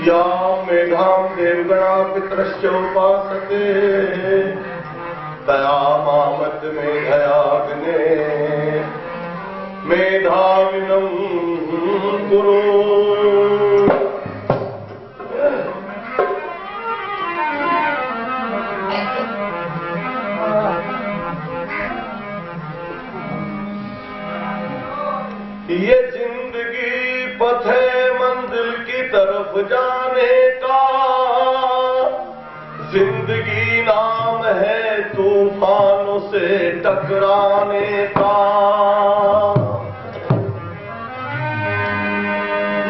या मेधां देवगणा पितरश्च उपासते दया मामत मेधयाग्ने मेधाविनं कुरु। ये जिंदगी पथ है मंजिल की तरफ जाने का, जिंदगी नाम है तूफानों से टकराने का।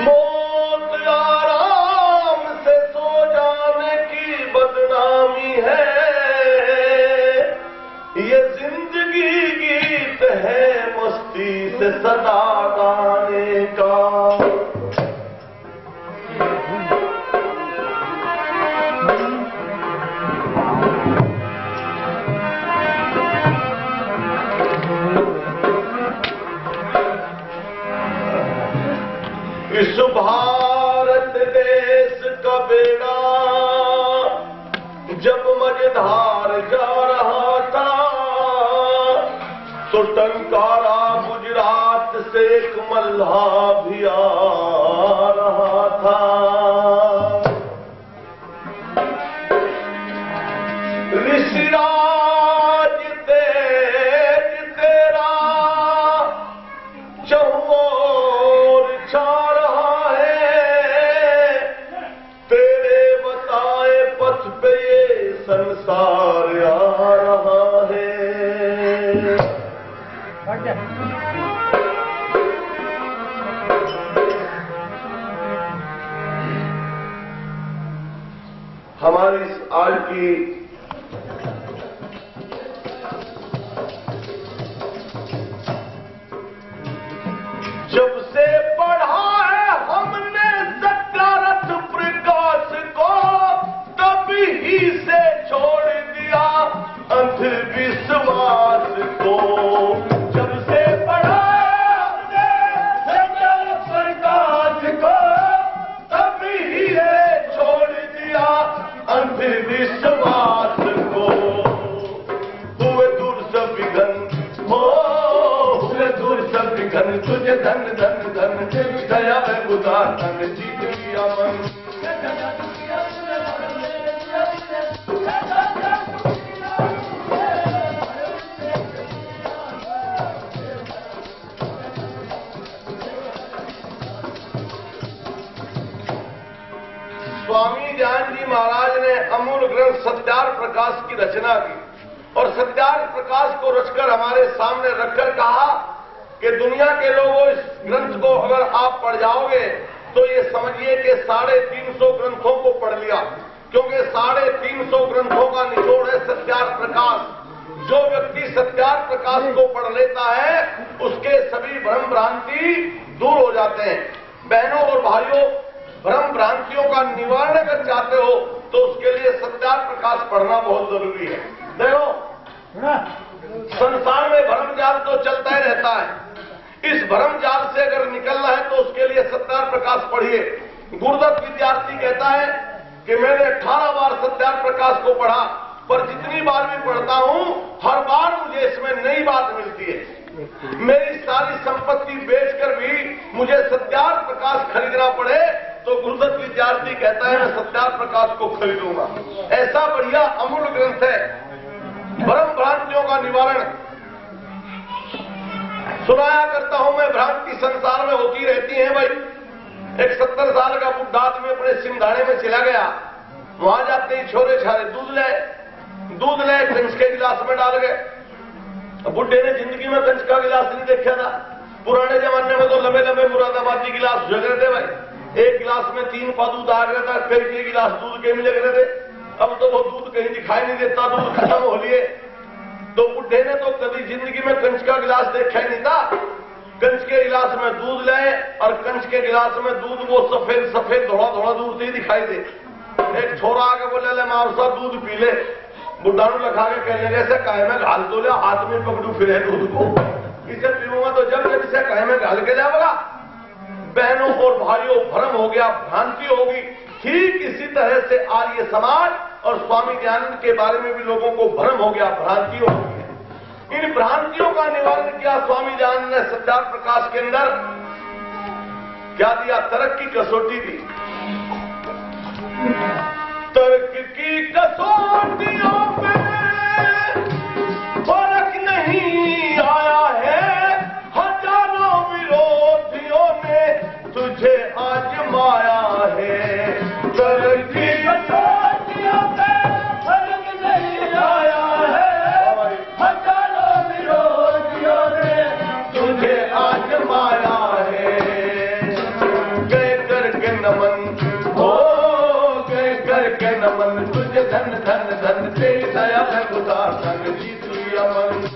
मौत आराम से सो जाने की बदनामी है, ये जिंदगी गीत है मस्ती से सदा गाने का। इस भारत देश का बेड़ा जब मझधार जा रहा था, तो टंकारा गुजरात से एक मल्हा भी आ रहा था। ऋषिराज तेज तेरा चहुओर छा रहा है, तेरे बताए पथ पे ये संसार आ रहा है। हमारी इस आज की जब से पढ़ा है हमने सत्यारथ प्रकाश को, तभी से छोड़ दिया अंधविश्वास को। जब से पढ़ा है हमने सत्यारथ प्रकाश को, तभी से छोड़ दिया अंधविश्वास को। हुए दूर सब विघन हो, हुए दूर सब विघन, तुझे धन धन धन दया में गुजार धन जीत लिया मन। स्वामी ज्ञान जी महाराज ने अमूल ग्रंथ सत्यार्थ प्रकाश की रचना की और सत्यार्थ प्रकाश को रचकर हमारे सामने रखकर कहा कि दुनिया के लोगों इस ग्रंथ को अगर आप पढ़ जाओगे तो ये समझिए कि 350 ग्रंथों को पढ़ लिया, क्योंकि 350 ग्रंथों का निचोड़ है सत्यार्थ प्रकाश। जो व्यक्ति सत्यार्थ प्रकाश को पढ़ लेता है उसके सभी भ्रम भ्रांति दूर हो जाते हैं। बहनों और भाइयों, भ्रम भ्रांतियों का निवारण अगर चाहते हो तो उसके लिए सत्यार्थ प्रकाश पढ़ना बहुत जरूरी है। देखो, संसार में भ्रम जाल तो चलता ही रहता है। इस भ्रम जाल से अगर निकलना है तो उसके लिए सत्यार्थ प्रकाश पढ़िए। गुरुदत्त विद्यार्थी कहता है कि मैंने 18 बार सत्यार्थ प्रकाश को पढ़ा, पर जितनी बार भी पढ़ता हूं हर बार मुझे इसमें नई बात मिलती है। मेरी सारी संपत्ति बेचकर भी मुझे सत्यार्थ प्रकाश खरीदना पड़े तो गुरुदत्त विद्यार्थी कहता है मैं सत्यार्थ प्रकाश को खरीदूंगा। ऐसा बढ़िया अमूल्य ग्रंथ है, भ्रम भ्रांतियों का निवारण। सुनाया करता हूं मैं, भ्रांति संसार में होती रहती है भाई। एक 70 साल का बुढ़ा आदमी अपने सिंधाड़े में चला गया, वहां जाते ही छोरे छारे दूध ले कंच के गिलास में डाल गए। बुढ़े ने जिंदगी में कंच का गिलास नहीं देखा था। पुराने जमाने में तो लंबे लंबे मुरादाबादी गिलास जग रहे थे भाई, एक गिलास में 3 पा दूध आ गया था, कई गिलास दूध के मिले रहे थे। अब तो वो दूध कहीं दिखाई नहीं देता, दूध खत्म हो लिए। तो बुढ़े ने तो कभी जिंदगी में कंच का गिलास देखा ही नहीं था। कंच के गिलास में दूध ले और कंच के गिलास में दूध वो सफेद सफेद धोड़ा धोड़ा दूध ही दिखाई दे। एक छोरा आके बोले ले मावसा दूध पी ले। बुढ़ा ने लखा के कहने जैसे कहे में घाल तो ले, हाथ में पकड़ू फिर दूध को, इसे पीऊंगा तो जब जब इसे कहे में घाल के जाएगा। बहनों और भाइयों, भ्रम हो गया, भ्रांति होगी। ठीक इसी तरह से आर्य समाज और स्वामी दयानंद के बारे में भी लोगों को भ्रम हो गया, भ्रांतियों हो गई। इन भ्रांतियों का निवारण किया स्वामी दयानंद ने सत्यार प्रकाश के अंदर। क्या दिया? तर्क की कसौटी दी। तर्क की कसौटियों पे फर्क नहीं आया है, हजारों विरोधियों ने तुझे आजमाया है। तर्क की कसौटियों पे फर्क नहीं आया है, हजारों विरोधियों ने तुझे आजमाया है। गए करके नमन हो, गए करके नमन, तुझे धन धन धन, तेरी दया है खुदा, धन जीत लिया मन।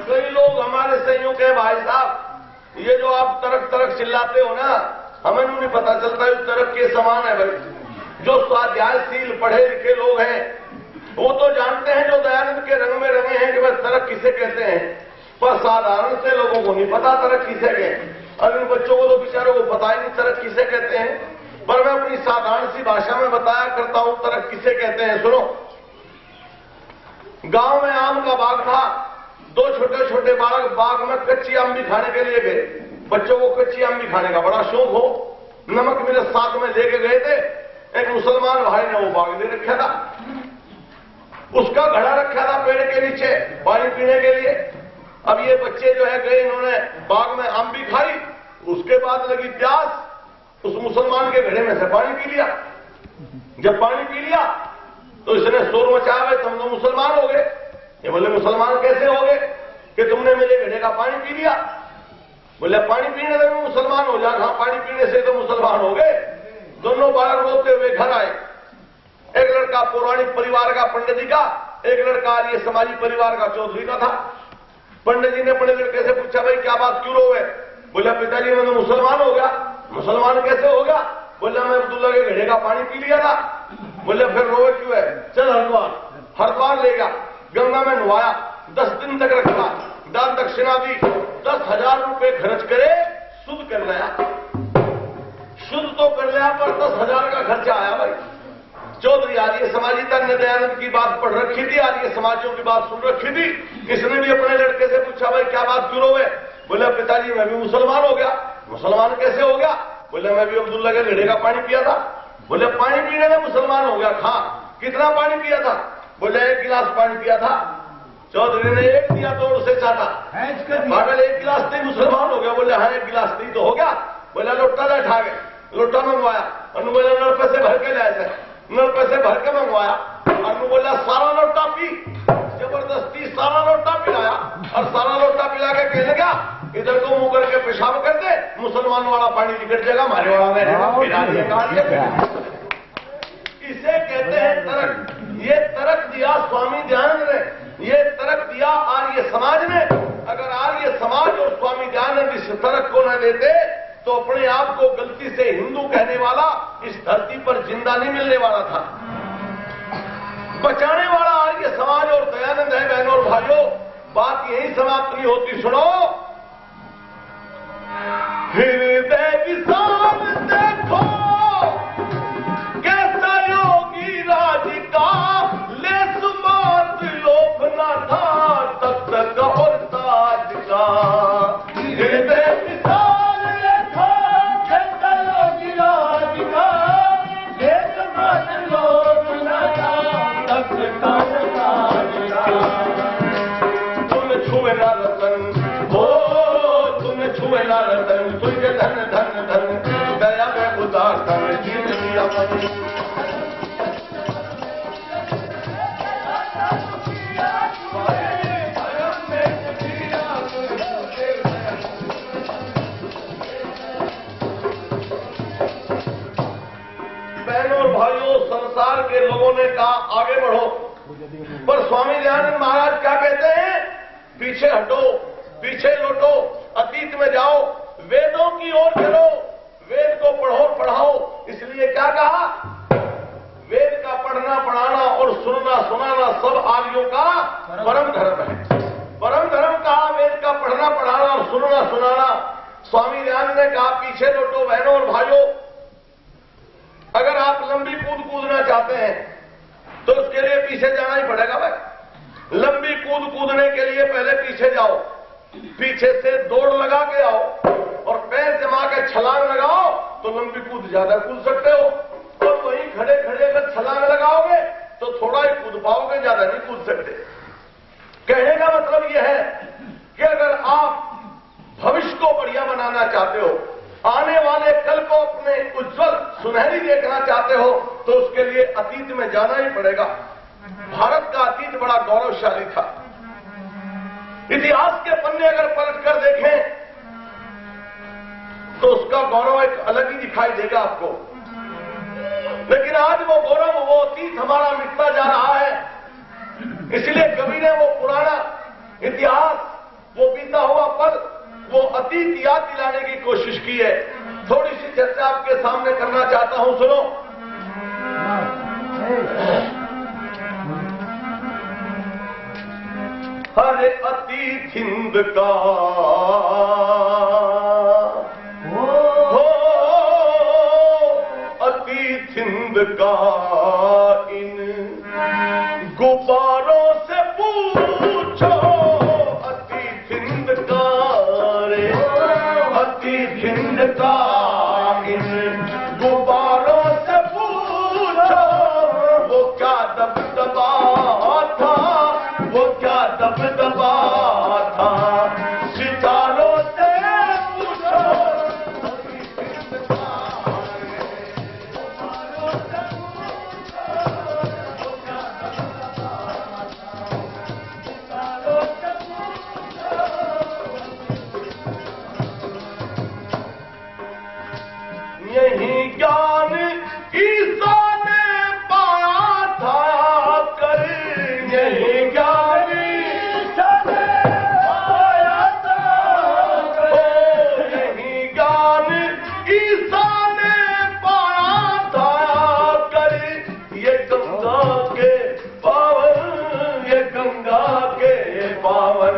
कई लोग हमारे से यूं कहे, भाई साहब ये जो आप तरक तरक चिल्लाते हो ना, हमें नहीं पता चलता है तरक के समान है। भाई जो स्वाध्यायशील पढ़े लिखे लोग हैं वो तो जानते हैं, जो दयानंद के रंग में रंगे हैं कि भाई तरक किसे कहते हैं, पर साधारण से लोगों को नहीं पता तरक किसे कहते। और इन बच्चों को तो बेचारों को पता ही नहीं तरक किसे कहते हैं, पर मैं अपनी साधारण सी भाषा में बताया करता हूं तरक किसे कहते हैं। सुनो, गांव में आम का बाग था, दो छोटे छोटे बालक बाग में कच्ची आम भी खाने के लिए गए। बच्चों को कच्ची आम भी खाने का बड़ा शौक हो, नमक मिर्च साथ में लेके गए थे। एक मुसलमान भाई ने वो बाग दे रखा था, उसका घड़ा रखा था पेड़ के नीचे पानी पीने के लिए। अब ये बच्चे जो है गए, इन्होंने बाग में आम भी खाई, उसके बाद लगी प्यास, उस मुसलमान के घड़े में से पानी पी लिया। जब पानी पी लिया तो इसने शोर मचाया, भाई तुम तो मुसलमान हो गए। ये बोले मुसलमान कैसे हो गए कि तुमने मेरे घड़े का पानी पी लिया? बोले पानी पीने से मैं मुसलमान हो जा। हाँ, पानी पीने से तो मुसलमान हो गए। दोनों बालक रोते हुए घर आए। एक लड़का पौराणिक परिवार का पंडित जी का, एक लड़का आर्य समाजी परिवार का चौधरी का था। पंडित जी ने अपने लड़के से पूछा, भाई क्या बात क्यों रोए? बोला पिताजी मैं तो मुसलमान हो गया। मुसलमान कैसे हो गया? बोला मैं अब्दुल्ला के घड़े का पानी पी लिया था। बोले फिर रोए क्यों है? चल हरिद्वार। हरिद्वार ले गया, गंगा में नहाया, 10 दिन तक रखा, दान दक्षिणा दी, 10,000 रुपए खर्च करे, शुद्ध कर लिया। शुद्ध तो कर लिया पर 10,000 का खर्चा आया। भाई चौधरी आर्य समाजी था, ने दयानंद की बात पढ़ रखी थी, आर्य समाजियों की बात सुन रखी थी। इसने भी अपने लड़के से पूछा, भाई क्या बात क्यों रोए? बोले पिताजी मैं भी मुसलमान हो गया। मुसलमान कैसे हो गया? बोले मैं भी अब्दुल्ला के घड़े का पानी पिया था। बोले पानी पीने में मुसलमान हो गया? हाँ, कितना पानी पिया था? बोले 1 गिलास पानी पिया था। चौधरी ने 1 दिया तो उसे चाटा, पागल 1 गिलास नहीं मुसलमान हो गया? बोले हाँ 1 गिलास नहीं तो हो गया। बोला लोटा ले ठा गए, लोटा मंगवाया, अनु बोला नल पैसे भर के लाए थे, नल पैसे भर के मंगवाया। अनु बोला सारा लोटा पी, जबरदस्ती सारा लोटा पिलाया और सारा लोटा पिला के कहने लगा इधर को मुंह करके पेशाब कर दे, मुसलमान वाला पानी निकट जाएगा, हमारे वाला में। इसे कहते हैं तरक। ये तरक दिया स्वामी दयानंद ने, ये तरक दिया आर्य समाज ने। अगर आर्य समाज और स्वामी दयानंद इस तरक को न देते तो अपने आप को गलती से हिंदू कहने वाला इस धरती पर जिंदा नहीं मिलने वाला था। बचाने वाला आर्य समाज और दयानंद है। बहनों और भाइयों, बात यही समाप्त नहीं होती। सुनो, हृदय विशाल देखो कैसा योगी राज का, ले सुमात लोभ न था तब तक और ताज का। हृदय विशाल देखो कैसा योगी राज का, ले सुमात लोभ न था तब तक और ताज का। तुम छुए ना रतन हो, तुम छुए ना रतन, तुझे धन धन धन, दया में उदार धन जीत लिया मन। बहनों और भाइयों, संसार के लोगों ने कहा आगे बढ़ो, पर स्वामी दयानंद महाराज क्या कहते हैं? पीछे हटो, पीछे लौटो, अतीत में जाओ, वेदों की ओर चलो, वेद को पढ़ो पढ़ाओ। इसलिए क्या कहा? संसारियों का परम धर्म है। परम धर्म कहा वेद का पढ़ना पढ़ाना और सुनना सुनाना। स्वामी दयानंद ने कहा पीछे लौटो बहनों और भाइयों, अगर आप लंबी कूद कूदना चाहते हैं तो उसके लिए पीछे जाना ही पड़ेगा भाई। लंबी कूद कूदने के लिए पहले पीछे जाओ, पीछे से दौड़ लगा के आओ और पैर जमा के छलांग लगाओ तो लंबी कूद ज्यादा कूद सकते हो। और वहीं खड़े खड़े अगर छलांग लगाओगे तो थोड़ा ही कूद पाओगे, ज्यादा नहीं कूद सकते। कहने का मतलब यह है कि अगर आप भविष्य को बढ़िया बनाना चाहते हो, आने वाले कल को अपने उज्जवल सुनहरी देखना चाहते हो, तो उसके लिए अतीत में जाना ही पड़ेगा। भारत का अतीत बड़ा गौरवशाली था। इतिहास के पन्ने अगर पलट कर देखें तो उसका गौरव एक अलग ही दिखाई देगा आपको। लेकिन आज वो गौरव, वो अतीत हमारा मिटता जा रहा है। इसलिए कवि ने वो पुराना इतिहास, वो बीता हुआ पल, वो अतीत याद दिलाने की कोशिश की है। थोड़ी सी चर्चा आपके सामने करना चाहता हूं, सुनो। हर अतीत हिंद का हो, अतीत हिंद का इन गुब्बारों से पूछो, अतीत हिंद का रे, अतीत हिंद का इन गुब्बारों से पूछो, वो क्या दबदबा था, वो क्या दबदबा था, सितारों से पूछो, अतीत हिंद का रे, गुब्बारों से पूछो, वो क्या दबदबा था, सितारों से पूछो। यही ज्ञान ईसा ने पाया था कर, यही ज्ञान ईसा ने पाया था कर, यही ज्ञान ईसा ने पाया था कर, ये गंगा के पावन, ये गंगा के पावन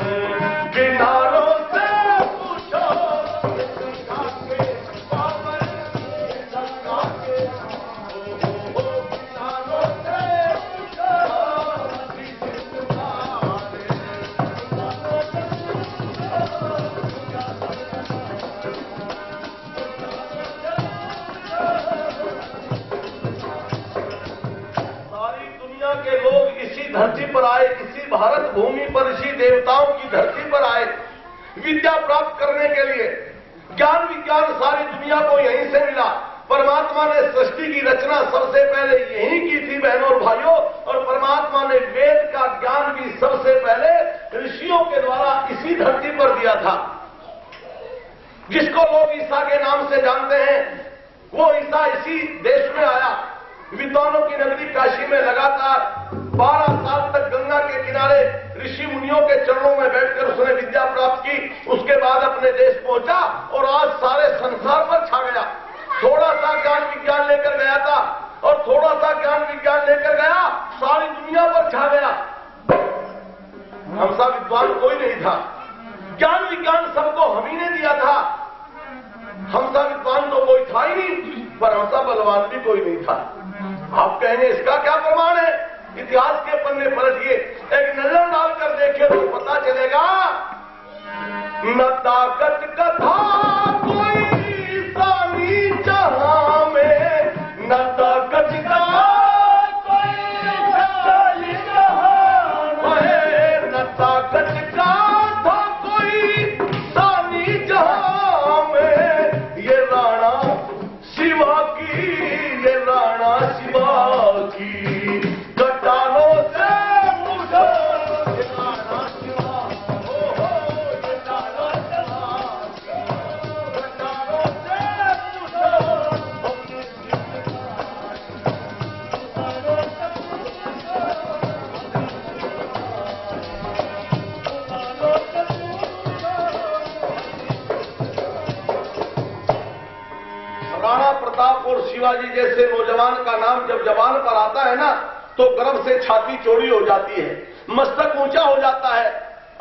किनारों से पूछो, ये गंगा के पावन, ये गंगा के किनारों से पूछो, अतीत हिंद का रे, किनारों से सारी दुनिया के लोग इसी धरती पर आए, इसी भारत भूमि पर, इसी देवताओं की धरती पर आए विद्या प्राप्त करने के लिए। ज्ञान विज्ञान सारी दुनिया को यहीं से मिला। परमात्मा ने सृष्टि की रचना सबसे पहले यहीं की थी बहनों और भाइयों, और परमात्मा ने वेद का ज्ञान भी सबसे पहले ऋषियों के द्वारा इसी धरती पर दिया था। जिसको लोग ईसा के नाम से जानते हैं, वो ईसा इसी देश में आया। विद्वानों की नगरी काशी में लगातार 12 साल तक गंगा के किनारे ऋषि मुनियों के चरणों में बैठकर उसने विद्या प्राप्त की। उसके बाद अपने देश पहुंचा और आज सारे संसार पर छा गया। थोड़ा सा ज्ञान विज्ञान लेकर गया था और थोड़ा सा ज्ञान विज्ञान लेकर गया, सारी दुनिया पर छा गया। हमसा विद्वान कोई नहीं था, ज्ञान विज्ञान सबको हम ही ने दिया था। हमसा विद्वान तो कोई था ही नहीं, पर हमसा बलवान भी कोई नहीं था। आप कहेंगे इसका क्या प्रमाण है? इतिहास के पन्ने पलटिए, एक नजर डालकर देखिए तो पता चलेगा। न ताकत कथा कोई सानी जहां में, न ताकत का कोई सानी जहां में, न ताकत का था कोई सानी जहां में, ये राणा शिवा की, ये राणा शिवा की कटारों से पूछो, ये राणा शिवा, ओ हो, ये राणा शिवा, कटारों से पूछो, राणा प्रताप और शिवाजी जैसे नौजवान का नाम जब जबान पर आता है ना, तो गर्व से छाती चौड़ी हो जाती है। मस्तक ऊंचा हो जाता है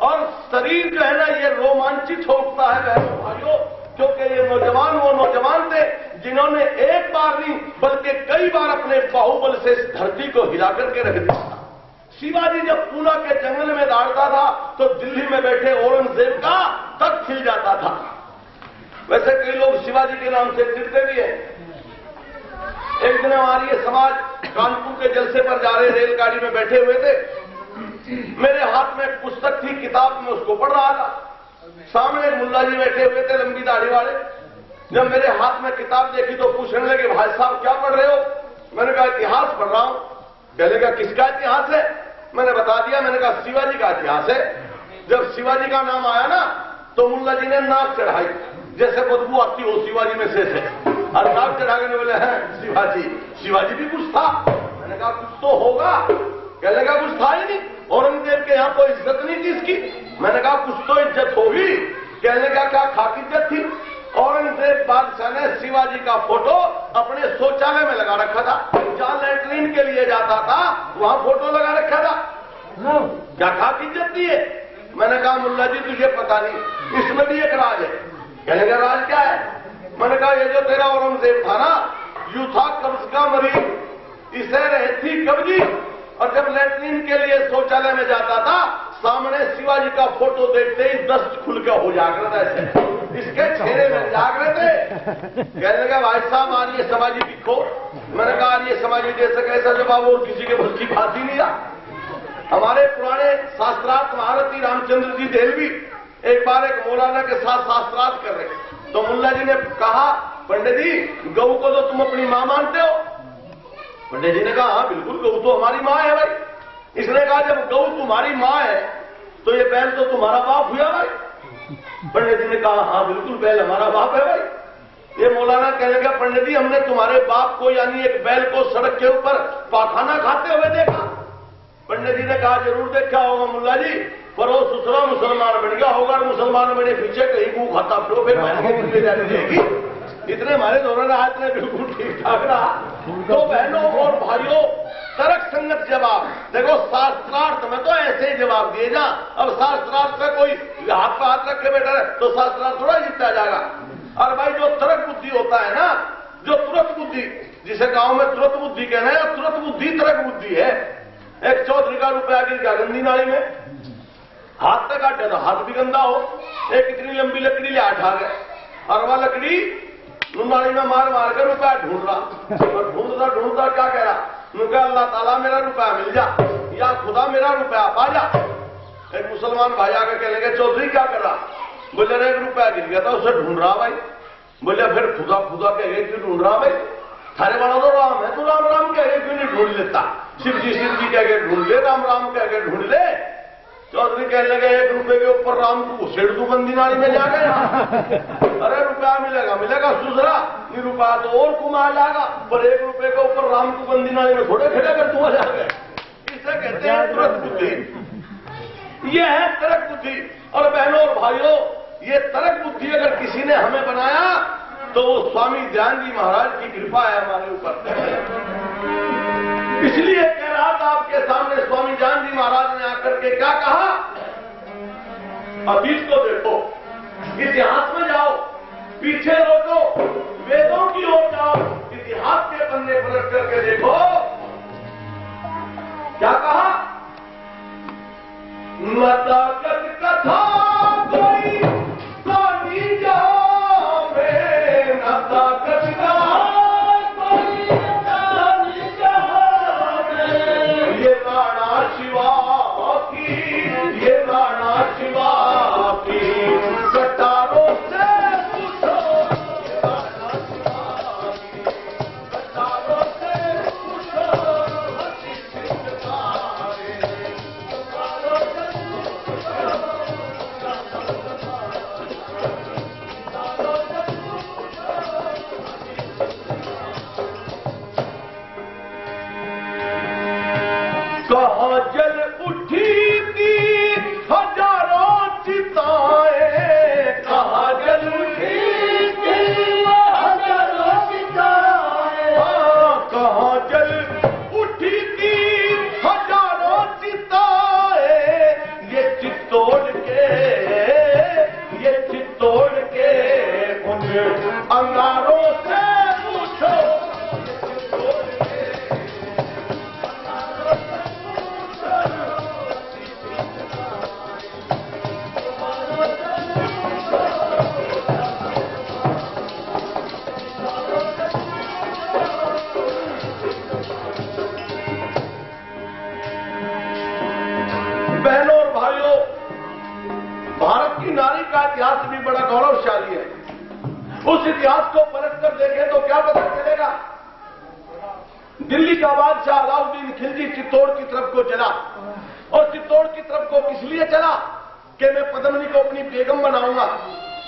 और शरीर जो है ना ये रोमांचित हो उठता है बहनों भाइयों, क्योंकि ये नौजवान वो नौजवान थे जिन्होंने एक बार नहीं बल्कि कई बार अपने बाहुबल से इस धरती को हिला करके रख दिया। शिवाजी जब पूना के जंगल में दौड़ता था तो दिल्ली में बैठे औरंगजेब का तख्त खिल जाता था। वैसे कई लोग शिवाजी के नाम से चिढ़ते भी हैं। एक दिन हमारी समाज कानपुर के जलसे पर जा रहे रेलगाड़ी में बैठे हुए थे। मेरे हाथ में एक पुस्तक थी, किताब में उसको पढ़ रहा था। सामने एक मुल्ला जी बैठे हुए थे, लंबी दाढ़ी वाले। जब मेरे हाथ में किताब देखी तो पूछने लगे, भाई साहब क्या पढ़ रहे हो? मैंने कहा इतिहास पढ़ रहा हूं। कहने का किसका इतिहास है? मैंने बता दिया। मैंने कहा शिवाजी का इतिहास है। जब शिवाजी का नाम आया ना तो मुल्ला जी ने नाक चढ़ाई, जैसे बदबू आती हो शिवाजी में से और नाक चढ़ा के बोले हैं शिवाजी। शिवाजी भी कुछ था? मैंने कहा कुछ तो होगा। कहने का कुछ था ही नहीं, औरंगजेब के यहां कोई इज्जत नहीं थी इसकी। मैंने कहा कुछ तो इज्जत होगी। कहने का क्या खाक इज्जत थी? औरंगजेब बादशाह ने शिवाजी का फोटो अपने शौचालय में लगा रखा था। जहां लैट्रीन के लिए जाता था वहां फोटो लगा रखा था। क्या खाक इज्जत थी है? मैंने कहा मुल्ला जी तुझे पता नहीं, इसमें भी एक राज है। कहने का राज क्या है? मैंने कहा ये जो तेरा औरंगजेब था ना, यू था कब्ज का मरीज, इसे रहती कब्जी, और जब लैट्रीन के लिए शौचालय में जाता था सामने शिवाजी का फोटो देखते ही दस्त खुल के हो जागृत ऐसे इसके चेहरे में जागृत थे। कहने लगा भाई साहब आज ये समाजी दिखो। मैंने कहा आज ये समाजी दे सके ऐसा जवाब और किसी के बस की बात ही नहीं रहा। हमारे पुराने शास्त्रार्थ महारथी रामचंद्र जी देलवी एक बार एक मौलाना के साथ शास्त्रार्थ कर रहे तो मुल्ला जी ने कहा, पंडित जी गऊ को तो तुम अपनी मां मानते हो? पंडित जी ने कहा हाँ बिल्कुल, गऊ तो हमारी मां है भाई। इसने कहा जब गऊ तुम्हारी मां है तो ये बैल तो तुम्हारा बाप हुआ भाई। पंडित जी ने कहा हाँ बिल्कुल, बैल हमारा बाप है भाई। ये मौलाना कहने लगा पंडित जी हमने तुम्हारे बाप को यानी एक बैल को सड़क के ऊपर पाखाना खाते हुए देखा। पंडित जी ने कहा जरूर देखा होगा मुल्ला जी, पर वो सुसरा मुसलमान बन गया होगा और मुसलमान बने पीछे कहीं गू खाता फिर बैल जाएगी। इतने हमारे दौरान आज ने बिल्कुल ठीक ठाक रहा। तो बहनों और भाइयों तर्क संगत जवाब देखो, शास्त्रार्थ में तो ऐसे ही जवाब दिए जा। अब शास्त्रार्थ में कोई हाथ पे हाथ रख के बैठा है तो शास्त्रार्थ थोड़ा जीता जाएगा। और भाई जो तर्क बुद्धि होता है ना, जो तुरंत बुद्धि, जिसे गांव में तुरंत बुद्धि कहना है, तुरंत बुद्धि तर्क बुद्धि है। एक चौधरी का रुपया गिर गया गंदी नाली में, हाथ तक काटे तो हाथ भी गंदा हो। एक इतनी लंबी लकड़ी ले उठा गए और वह लकड़ी नाली में मार मार कर रुपया ढूंढ रहा और ढूंढता ढूंढता क्या कह रहा, उनका अल्लाह ताला मेरा रुपया मिल जा या खुदा मेरा रुपया पा जा। एक मुसलमान भाई आकर कहने लगे चौधरी क्या कर रहा? बोले एक रुपया गिर गया था उसे ढूंढ रहा भाई। बोले फिर खुदा खुदा कह गए क्यों ढूंढ रहा भाई? थारे वाला तो राम है, तू राम राम कह गए क्यों नहीं ढूंढ लेता? शिव जी कह के ढूंढ ले, राम राम कह के ढूंढ ले। चौधरी कहने लगे 1 रुपए के ऊपर राम को घुसेड़ तू गंदी नाली में जा गया। अरे रुपया मिलेगा मिलेगा सुसरा, नहीं रुपया तो और कुमा जाएगा, पर 1 रुपए के ऊपर राम को गंदी नाली में थोड़े खेले कर तू आ जाएगा। इसे कहते हैं तर्क बुद्धि। ये है तर्क बुद्धि। और बहनों और भाइयों ये तर्क बुद्धि अगर किसी ने हमें बनाया तो वो स्वामी ध्यान जी महाराज की कृपा है हमारे ऊपर। इसलिए कह रहा था आपके सामने स्वामी जान जी महाराज ने आकर के क्या कहा, अतीत को देखो, इतिहास में जाओ, पीछे लौटो, वेदों की ओर जाओ, इतिहास के पन्ने पलट करके देखो। क्या कहा? न ताकत कथा कोई कोई जावे, न ताकत कथा गौरवशाली है। उस इतिहास को पलट कर देखें तो क्या पता चलेगा। दिल्ली का बादशाह अलाउद्दीन खिलजी चित्तौड़ की तरफ को चला, और चित्तौड़ की तरफ को किस लिए चला कि मैं पद्मिनी को अपनी बेगम बनाऊंगा।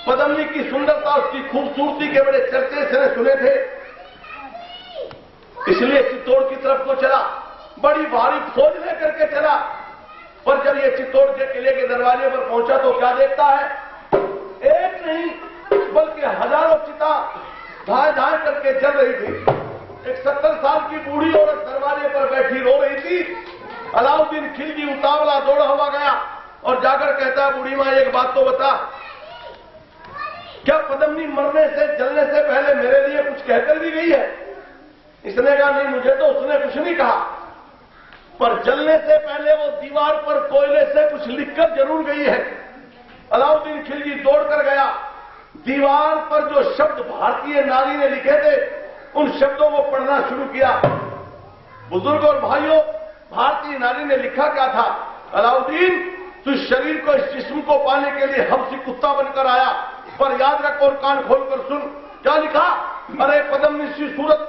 पद्मिनी की सुंदरता, उसकी खूबसूरती के बड़े चर्चे इसने सुने थे, इसलिए चित्तौड़ की तरफ को चला। बड़ी भारी फौज लेकर के चला, पर जब ये चित्तौड़ के किले के दरवाजे पर पहुंचा तो क्या देखता है, एक नहीं बल्कि हजारों चिता धाए धाए करके जल रही थी। एक 70 साल की बूढ़ी औरत दरवाजे पर बैठी रो रही थी। अलाउद्दीन खिलजी उतावला दौड़ा हुआ गया और जाकर कहता है, बूढ़ी मां एक बात तो बता, क्या पद्मिनी मरने से जलने से पहले मेरे लिए कुछ कहकर भी गई है। इसने कहा नहीं, मुझे तो उसने कुछ नहीं कहा, पर जलने से पहले वो दीवार पर कोयले से कुछ लिखकर जरूर गई है। अलाउद्दीन खिलजी दौड़कर गया, दीवार पर जो शब्द भारतीय नारी ने लिखे थे उन शब्दों को पढ़ना शुरू किया। बुजुर्ग और भाइयों, भारतीय नारी ने लिखा क्या था, अलाउद्दीन तू शरीर को, इस जिस्म को पाने के लिए हबशी कुत्ता बनकर आया, पर याद रख और कान खोलकर सुन। क्या लिखा, अरे पद्मिनी सी सूरत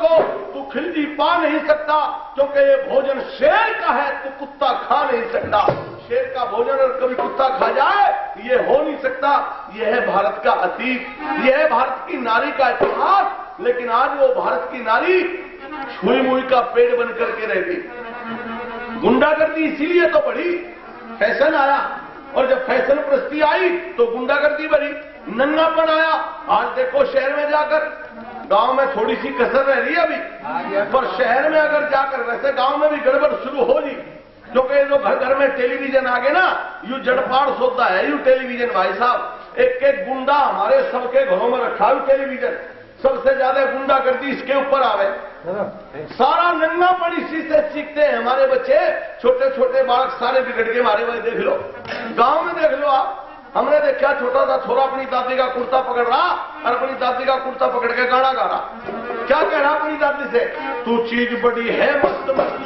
को तू खिलजी पा नहीं सकता, क्योंकि ये भोजन शेर का है, तू कुत्ता खा नहीं सकता। शेर का भोजन और कभी कुत्ता खा जाए ये हो नहीं सकता। यह है भारत का अतीत, यह है भारत की नारी का इतिहास। लेकिन आज वो भारत की नारी छुई मुई का पेड़ बन करके रहती। गुंडागर्दी इसीलिए तो बढ़ी, फैशन आया, और जब फैशन प्रस्ती आई तो गुंडागर्दी बढ़ी, नंगापन आया। आज देखो शहर में जाकर, गांव में थोड़ी सी कसर रह रही है अभी, पर शहर में अगर जाकर, वैसे गांव में भी गड़बड़ शुरू हो रही, क्योंकि जो घर घर में टेलीविजन आ गए ना, यू जड़पाड़ सोता है यू टेलीविजन। भाई साहब, एक एक गुंडा हमारे सबके घरों में रखा है टेलीविजन। सबसे ज्यादा गुंडागर्दी इसके ऊपर आवे, सारा नंगापन इसी से सीखते हैं हमारे बच्चे। छोटे छोटे बालक सारे बिगड़ के मारे हुए, देख लो गांव में, देख लो आप। हमने देखा छोटा सा छोरा अपनी दादी का कुर्ता पकड़ रहा और अपनी दादी का कुर्ता पकड़ के गाना गा रहा। क्या कह रहा अपनी दादी से, तू चीज बड़ी है मस्त मस्त,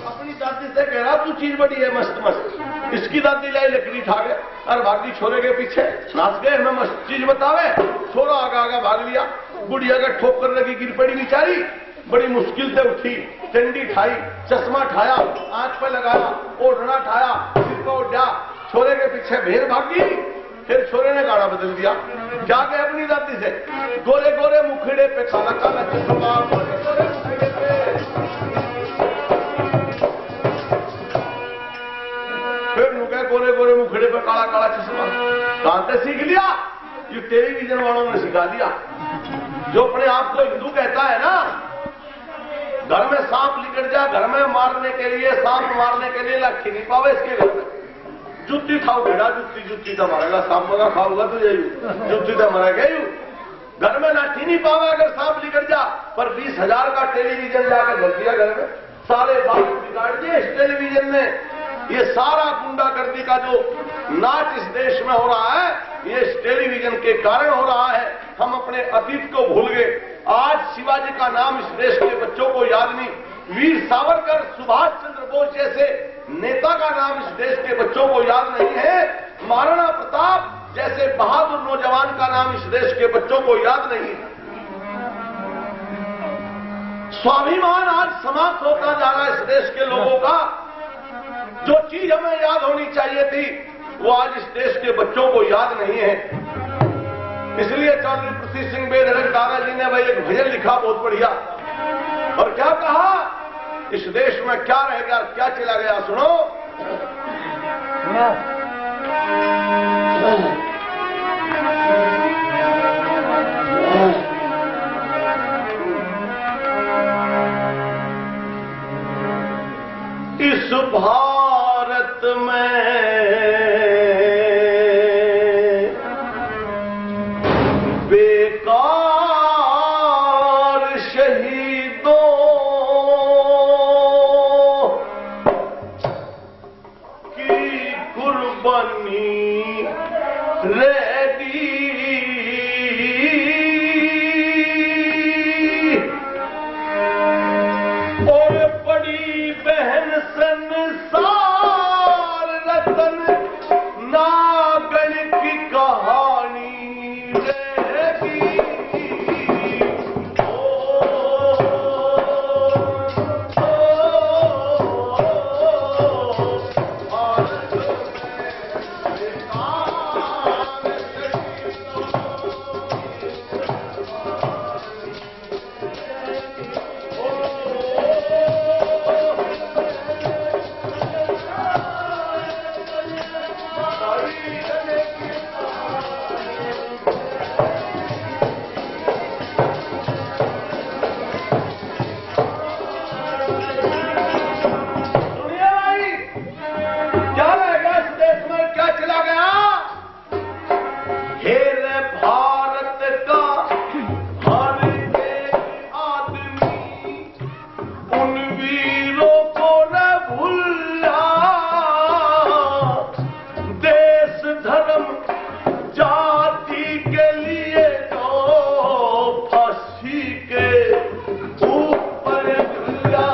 अपनी दादी से कह रहा तू चीज बड़ी है मस्त मस्त। इसकी दादी लाई लकड़ी उठा गए और भागी छोरे के पीछे, नाच गए हमें मस्त चीज बतावे। छोरा आगा आगा भाग लिया, बुढ़िया का ठोकर लगी, गिर पड़ी बेचारी। बड़ी मुश्किल से उठी, डंडी ठाई, चश्मा ठाया, आंख पे लगाया, ओढ़ना ठाया, सिर को उठा, छोरे के पीछे भेड़ भागी। फिर छोरे ने गाना बदल दिया, क्या कहे अपनी दादी से, गोरे गोरे मुखड़े पे काला काला चश्मा, गोरे गोरे मुखड़े पे। फिर नुके गोरे गोरे मुखड़े पे काला काला चश्मा, कहां से सीख लिया, ये टेलीविजन वालों ने सिखा दिया। जो अपने आप को हिंदू कहता है ना, घर में सांप निकल जाए, घर में मारने के लिए, सांप मारने के लिए लाठी नहीं पावे इसके घर में। जुत्ती खाओ बेटा, जुत्ती तो मारेगा, सांप का खाओगा तो यही जुत्ती तो मरेगा यू। घर में लाठी नहीं पावे अगर सांप निकल जा, पर 20,000 का टेलीविजन लाकर धर दिया घर में, सारे बाल बिगाड़ दिए इस टेलीविजन ने। ये सारा गुंडागर्दी का जो नाच इस देश में हो रहा है, ये इस टेलीविजन के कारण हो रहा है। हम अपने अतीत को भूल गए। आज शिवाजी का नाम इस देश के बच्चों को याद नहीं, वीर सावरकर, सुभाष चंद्र बोस जैसे नेता का नाम इस देश के बच्चों को याद नहीं है। महाराणा प्रताप जैसे बहादुर नौजवान का नाम इस देश के बच्चों को याद नहीं है। स्वाभिमान आज समाप्त होता जा रहा है इस देश के लोगों का। जो चीज हमें याद होनी चाहिए थी वो आज इस देश के बच्चों को याद नहीं है। इसलिए चौधरी पृथ्वी सिंह बेधड़क दादाजी ने भाई एक भजन लिखा बहुत बढ़िया, और क्या कहा, इस देश में क्या रह गया, क्या चला गया, सुनो। इस भारत में और बड़ी बहन संसार खेल भारत का हर एक आदमी उन वीरों को न भूला। देश धर्म जाति के लिए तो फांसी के ऊपर झूला।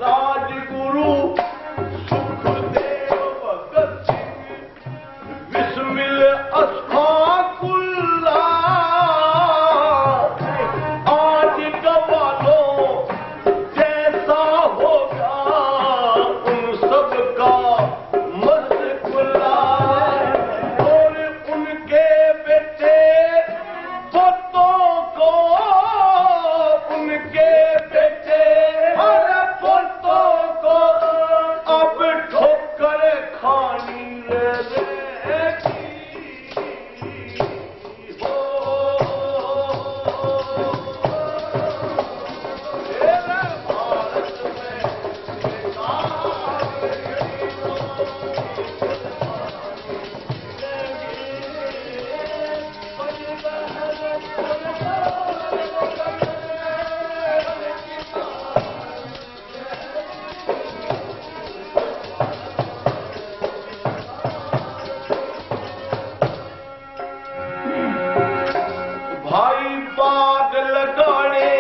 राजगुरु सुखदेव भगत सिंह बिस्मिल अस्फाकुल्ला। आज गवालों जैसा होगा उन सबका मस्कुल्ला। और उनके बेटे पोतों को, उनके बेटे और पोतों को अब ठोकर खानी रहेगी। भाई बाग लगाने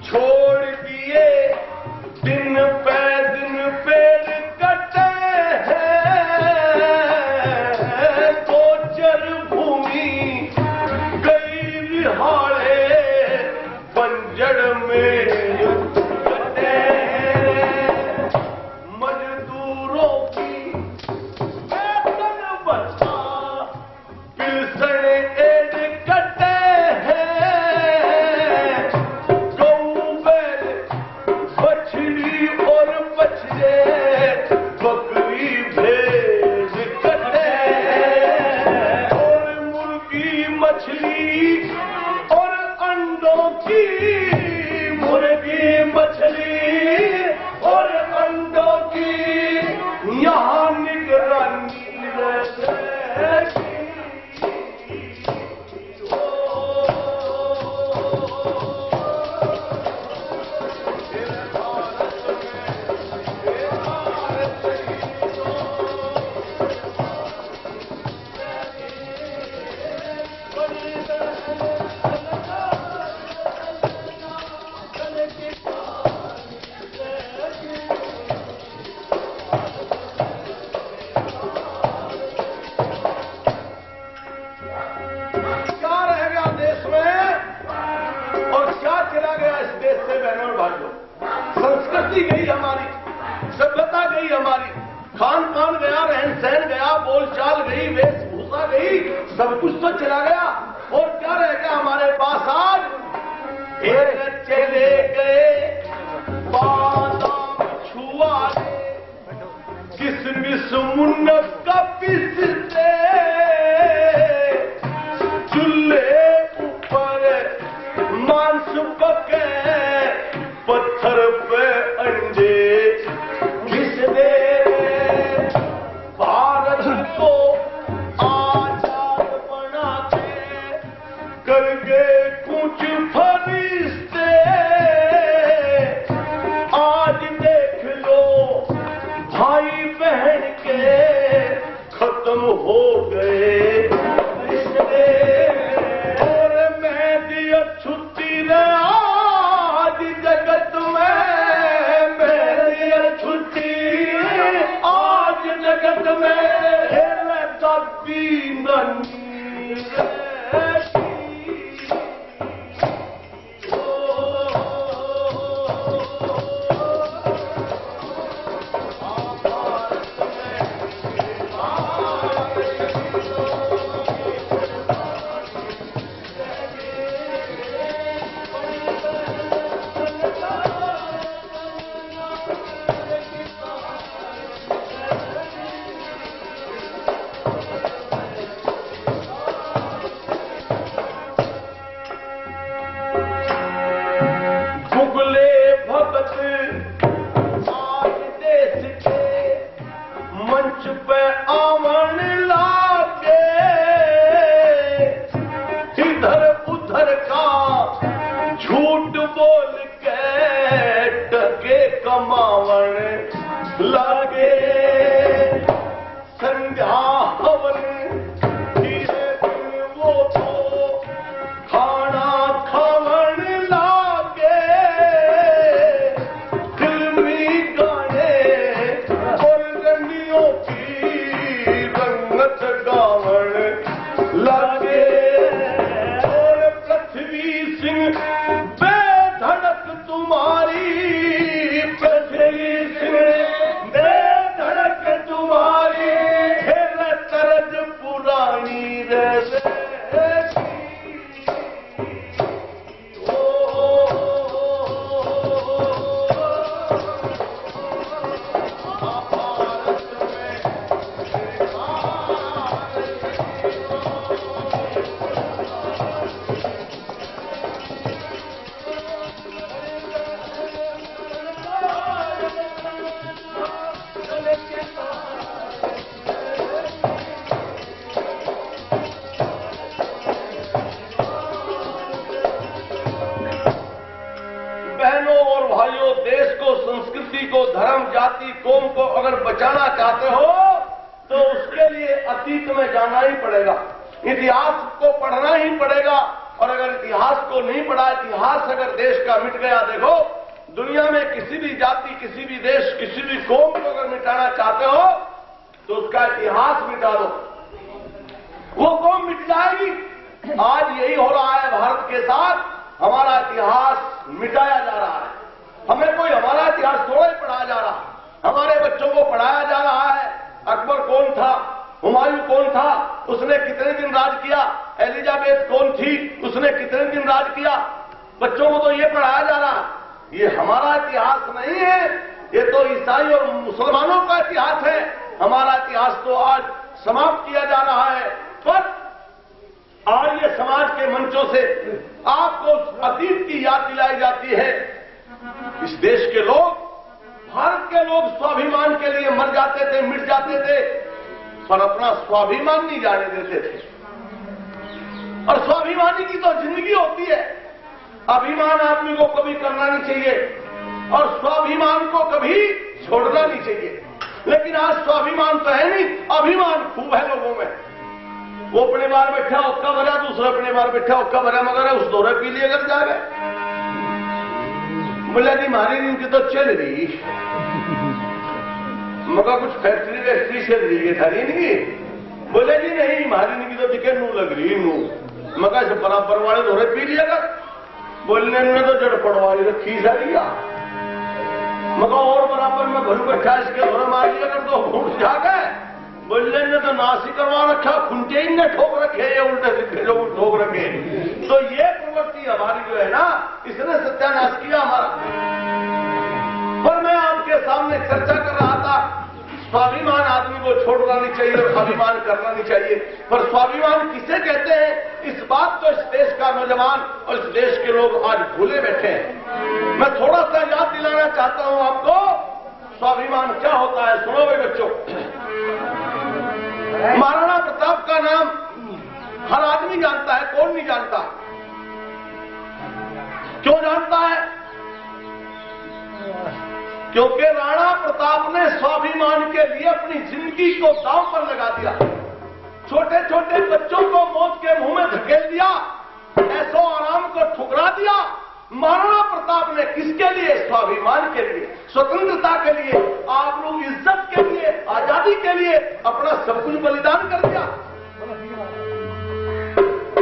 छोड़ दिए, दिन पे दिन पेड़ कटे हैं। गोचर भूमि गई रिहाड़े, बंजर में कटे हैं। मजदूरों की वेतन बचा, पिलसण एड कटे हैं। गऊ बैल बछड़ी और बछड़े, बकरी भेड़ कटे हैं। और मुर्गी मछली और अंडों की, मुर्गी मछली और अंडों की यहाँ निगरानी रहेगी। क्या रह गया देश में और क्या चला गया इस देश से बहनों और भाइयों? संस्कृति गई हमारी, सभ्यता गई हमारी, खान पान गया, रहन सहन गया, बोलचाल गई, वेशभूषा गई, सब कुछ तो चला गया। और क्या रह गया हमारे पास आज? एक चले गए बादाम छुआरे, किसमिस मुन्नत का पिसते, चूल्हे ऊपर मांस पके, पत्थर पे अंडे घिस दे। भारत को आजाद बना के करके कुछ फरिश्ते, आज देख लो भाई बहन के खत्म हो गए रिश्ते। और मैं दिया छुट्टी रे आज जगत में, मैं दिया छुट्टी आज जगत में, खेल कभी नहीं रहती। को, धर्म, जाति, कौम को अगर बचाना चाहते हो तो उसके लिए अतीत में जाना ही पड़ेगा, इतिहास को पढ़ना ही पड़ेगा। और अगर इतिहास को नहीं पढ़ा, इतिहास अगर देश का मिट गया, देखो दुनिया में किसी भी जाति, किसी भी देश, किसी भी कौम को अगर मिटाना चाहते हो तो उसका इतिहास मिटा दो, वो कौम मिट जाएगी। आज यही हो रहा है भारत के साथ, हमारा इतिहास मिटाया जा रहा है। हमें कोई हमारा इतिहास थोड़ा ही पढ़ाया जा रहा, हमारे बच्चों को पढ़ाया जा रहा है अकबर कौन था, हुमायूं कौन था, उसने कितने दिन राज किया, एलिजाबेथ कौन थी, उसने कितने दिन राज किया। बच्चों को तो ये पढ़ाया जा रहा, ये हमारा इतिहास नहीं है, ये तो ईसाई और मुसलमानों का इतिहास है। हमारा इतिहास तो आज समाप्त किया जा रहा है। पर आज ये समाज के मंचों से आपको अतीत की याद दिलाई जाती है। इस देश के लोग, भारत के लोग स्वाभिमान के लिए मर जाते थे, मिट जाते थे, पर अपना स्वाभिमान नहीं जाने देते थे। और स्वाभिमानी की तो जिंदगी होती है। अभिमान आदमी को कभी करना नहीं चाहिए और स्वाभिमान को कभी छोड़ना नहीं चाहिए। लेकिन आज स्वाभिमान तो है नहीं, अभिमान खूब है लोगों में। वो अपने बार बैठा उसका भरा, दूसरा अपने बार बैठा उसका भरा, मगर उस दौरे पी लिए अगर जा गए। बोला जी मारी इनकी तो चल रही, मगर कुछ फैक्ट्री वैक्ट्री चल रही है थारी इनकी। बोले जी नहीं मारी इनकी तो दिखे नू लग रही, नू मगर बराबर वाले दौरे पी लिया कर। बोलने ने तो जड़ पड़वाई रखी सारी, मगर और बराबर में भरू बैठा इसके दौरे मार लिया कर तो घूट जा गए। बोलने ने तो नासी करवा रखा, खुंटे ही ने ठोक रखे, ये उल्टे सीधे लोग ठोक रखे। तो ये प्रवृत्ति हमारी जो है ना, इसने सत्यानाश किया हमारा। पर मैं आपके सामने चर्चा कर रहा था, स्वाभिमान आदमी को छोड़ना नहीं चाहिए और स्वाभिमान करना नहीं चाहिए। पर स्वाभिमान किसे कहते हैं, इस बात तो इस देश का नौजवान और इस देश के लोग आज भूले बैठे हैं। मैं थोड़ा सा याद दिलाना चाहता हूं आपको, स्वाभिमान क्या होता है। सुनो भाई बच्चों, महाराणा प्रताप का नाम हर आदमी जानता है, कौन नहीं जानता? क्यों जानता है? क्योंकि राणा प्रताप ने स्वाभिमान के लिए अपनी जिंदगी को दांव पर लगा दिया। छोटे छोटे बच्चों को मौत के मुंह में धकेल दिया, ऐसो आराम को ठुकरा दिया। महाराणा प्रताप ने किसके लिए? स्वाभिमान के लिए, स्वतंत्रता के लिए, आबरू इज्जत के लिए, आजादी के लिए अपना सब कुछ बलिदान कर दिया।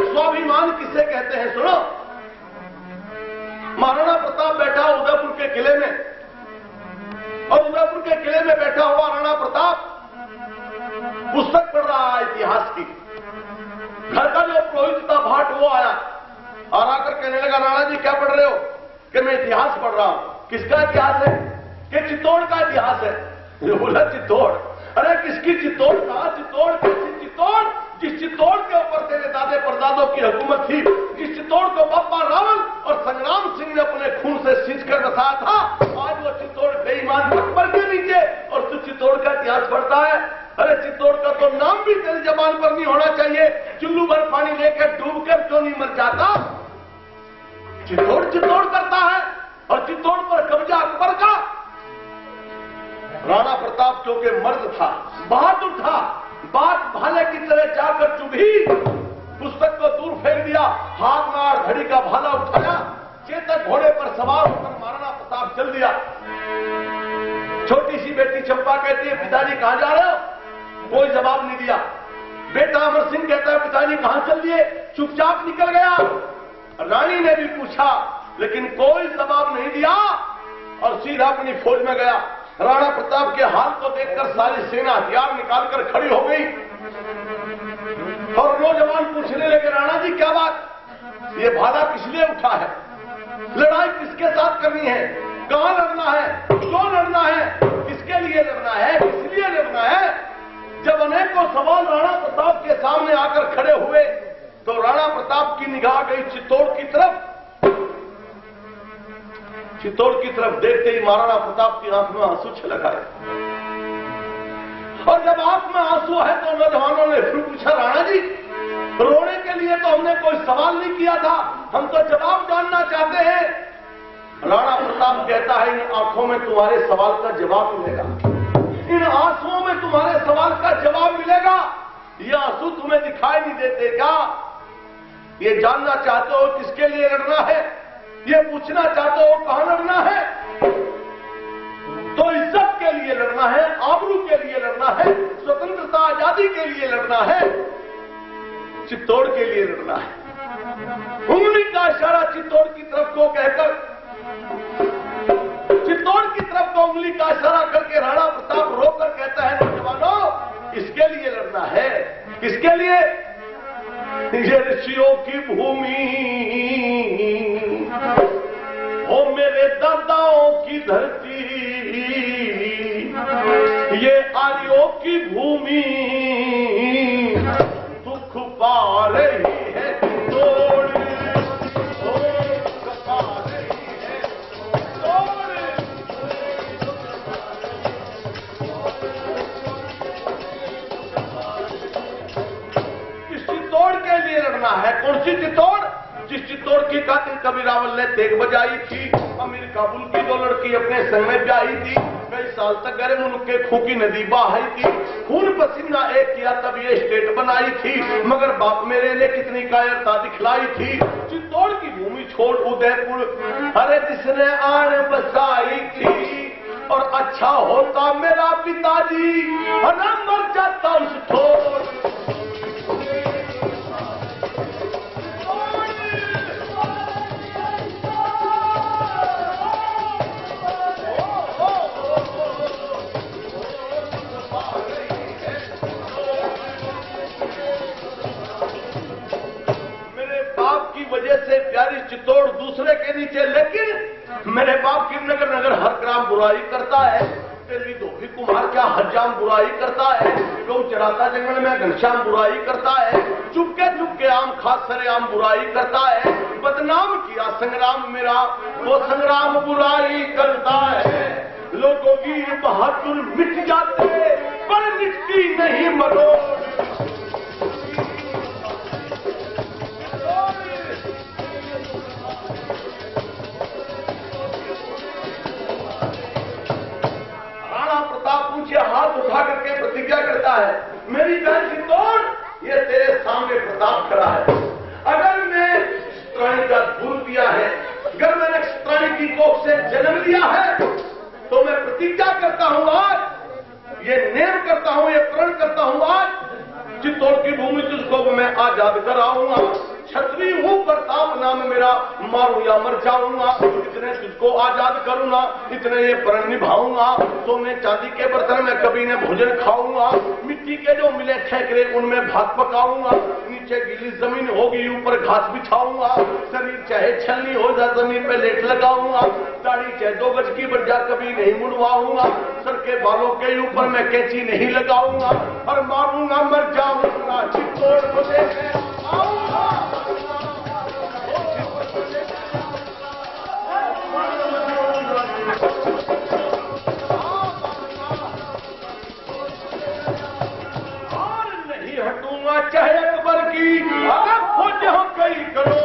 स्वाभिमान किसे कहते हैं? सुनो, महाराणा प्रताप बैठा उदयपुर के किले में, और उदयपुर के किले में बैठा हुआ राणा प्रताप पुस्तक पढ़ रहा है इतिहास की। घर का जो पुरोहित था भाट, वो आया और आकर कहने लगा, राणा जी क्या पढ़ रहे हो? कि मैं इतिहास पढ़ रहा हूं। किसका इतिहास है? कि चित्तौड़ का इतिहास है। बोला चित्तौड़? अरे किसकी चित्तौड़? कहा चित्तौड़? कैसी चित्तौड़? जिस चित्तौड़ के ऊपर तेरे दादे परदादों की हुकूमत थी, जिस चित्तौड़ को बाबा रावल और संग्राम सिंह ने अपने खून से सींच कर बसाया था, आज वो चित्तौड़ बेईमान अकबर के नीचे और तू चित्तौड़ का इतिहास पढ़ता है। अरे चित्तौड़ का तो नाम भी तेरी जबान पर नहीं होना चाहिए। चुल्लू भर पानी लेकर डूब कर क्यों नहीं मर जाता? चित्तौड़ चित्तौड़ करता है और चित्तौड़ पर कब्जा अकबर का। राणा प्रताप क्योंकि मर्द था, बहादुर था, बात भाले की तरह जाकर चुभी, पुस्तक को दूर फेंक दिया, हाथ में और घड़ी का भाला उठाया, चेतक घोड़े पर सवार होकर महाराणा प्रताप चल दिया। छोटी सी बेटी चंपा कहती है, पिताजी कहां जा रहे हो? कोई जवाब नहीं दिया। बेटा अमर सिंह कहता है, पिताजी कहां चल दिए? चुपचाप निकल गया। रानी ने भी पूछा लेकिन कोई जवाब नहीं दिया और सीधा अपनी फौज में गया। राणा प्रताप के हाल को देखकर सारी सेना हथियार निकालकर खड़ी हो गई और नौजवान पूछने लगे, राणा जी क्या बात? ये भाला किस लिए उठा है? लड़ाई किसके साथ करनी है? कहां लड़ना है? क्यों लड़ना है? किसके लिए लड़ना है? किस लिए लड़ना है? जब अनेकों सवाल राणा प्रताप के सामने आकर खड़े हुए तो राणा प्रताप की निगाह गई चित्तौड़ की तरफ। चित्तौड़ की तरफ देखते ही महाराणा प्रताप की आंख में आंसू छलक आए। और जब आंख में आंसू है तो नौजवानों ने फिर पूछा, राणा जी रोने के लिए तो हमने कोई सवाल नहीं किया था, हम तो जवाब जानना चाहते हैं। राणा प्रताप कहता है, इन आंखों में तुम्हारे सवाल का जवाब मिलेगा, इन आंसुओं में तुम्हारे सवाल का जवाब मिलेगा। ये आंसू तुम्हें दिखाई नहीं देते क्या? ये जानना चाहते हो किसके लिए लड़ना है? ये पूछना चाहते हो कहां लड़ना है? तो इज्जत के लिए लड़ना है, आबरू के लिए लड़ना है, स्वतंत्रता आजादी के लिए लड़ना है, चित्तौड़ के लिए लड़ना है। उंगली का इशारा चित्तौड़ की तरफ को कहकर, चित्तौड़ की तरफ को उंगली का इशारा करके राणा प्रताप रोकर कहता है, नौजवानों इसके लिए लड़ना है। किसके लिए? ये ऋषियों की भूमि, ओ मेरे दादाओं की धरती, ये आर्यों की भूमि, दुख पा रही है तोड़, पा रही है तोड़। इस चित्तौड़ के लिए लड़ना है। कौन सी चित्तौड़? जिस चित्तौड़ की कातिल कभी रावल ने तेग बजाई थी, अमीर काबुल की दो लड़की अपने संग में ब्याही थी, कई साल तक गर्म उनके खून की नदी बहाई थी, खून पसीना एक किया तब ये स्टेट बनाई थी, मगर बाप मेरे ने कितनी कायरता दिखलाई थी। चित्तौड़ की भूमि छोड़ उदयपुर, अरे जिसने आन बसाई थी, और अच्छा होता मेरा पिताजी ना मर जाता उस ठोर। वजह से प्यारी चित्तौड़ दूसरे के नीचे, लेकिन मेरे बाप की नगर नगर हर ग्राम बुराई करता है, तेरी धोबी कुमार क्या हजाम बुराई करता है, गौ चराता जंगल में घनश्याम बुराई करता है, चुपके आम खास सरे आम बुराई करता है, बदनाम किया संग्राम मेरा, वो संग्राम बुराई करता है। लोगों की बहादुर मिट जाते पर मिटती नहीं मरो। पूछे हाथ उठा करके प्रतिज्ञा करता है, मेरी बहन चित्तौड़ ये तेरे सामने प्रताप खड़ा है, अगर मैं प्राणी का दूर दिया है, अगर मैंने प्राणी की कोख से जन्म लिया है, तो मैं प्रतिज्ञा करता हूं आज, ये नेम करता हूं, ये प्रण करता हूं आज, चित्तौड़ की भूमि तुझको मैं आजाद कराऊंगा। क्षत्रिय हूं, प्रताप नाम मेरा, मारूं या मर जाऊंगा, इतने तुझको आजाद करूंगा, इतने ये प्रण निभाऊंगा। सोने चांदी के बर्तन में कभी ने भोजन खाऊंगा, मिट्टी के जो मिले ठेकरे उनमें भात पकाऊंगा, नीचे गीली जमीन होगी ऊपर घास बिछाऊंगा, शरीर चाहे छलनी हो जा जमीन पे लेट लगाऊंगा, दाढ़ी चाहे 2 गज की बढ़ जा कभी नहीं मुड़वाऊंगा, सर के बालों के ऊपर मैं कैंची नहीं लगाऊंगा, और मारूंगा मर जाऊंगा चित्तौड़ को देखे आऊंगा। और नहीं हटूंगा चाहे अकबर की अगर खोज हो कई करोड़।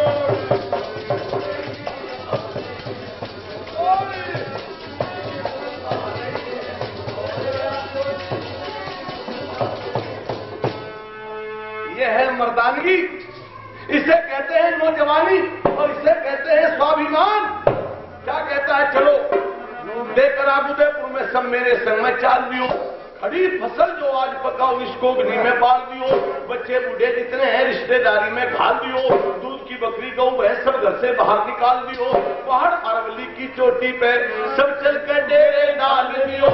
यह है मर्दानगी, इसे कहते हैं नौजवानी, और इसे कहते हैं स्वाभिमान। क्या कहता है, चलो देकर आप उदयपुर में सब मेरे संग में चाल दियो, खड़ी फसल जो आज पकाओ इसको अग्नि में बाल दियो, बच्चे बूढ़े जितने हैं रिश्तेदारी में घाल दियो, दूध की बकरी गऊ भैंस सब घर से बाहर निकाल दियो, पहाड़ अरवली की चोटी पे सब चल कर डेरे डाल दियो,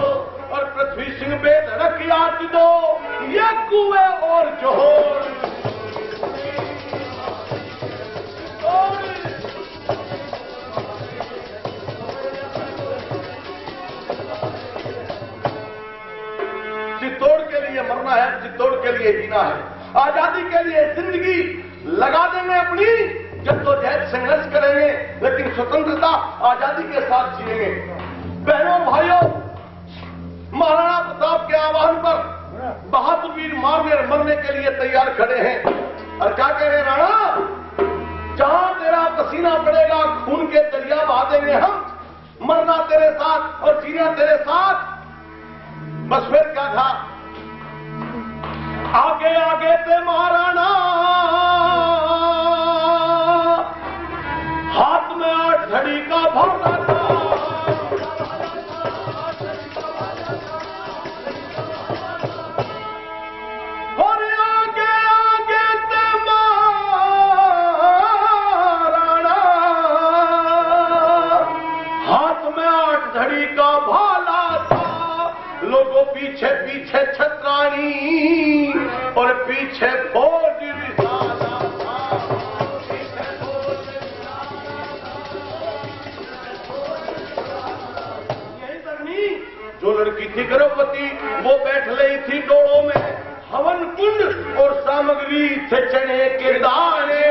और पृथ्वी सिंह बेधड़क याद दो ये कुएं और जोहर। चित्तौड़ के लिए मरना है, चित्तौड़ के लिए जीना है, आजादी के लिए जिंदगी लगा देंगे अपनी, जद्दोजहद संघर्ष करेंगे, लेकिन स्वतंत्रता आजादी के साथ जिएंगे। बहनों भाइयों, महाराणा प्रताप के आह्वान पर बहादुर वीर मरने के लिए तैयार खड़े हैं, और क्या कह रहे हैं राणा, जहां तेरा पसीना पड़ेगा खून के दरिया बहा देंगे हम, तेरे साथ और जीना तेरे साथ। बस फिर क्या था, आगे आगे ते महाराणा, हाथ में 8 घड़ी का भाला था। और आगे आगे ते महाराणा, हाथ में 8 घड़ी का भाला था। लोगों पीछे पीछे छत्राणी और पीछे फौज विशाला था। यही तरनी जो लड़की थी गर्भवती, वो बैठ रही थी डोड़ों में हवन कुंड और सामग्री थे चने के दाने।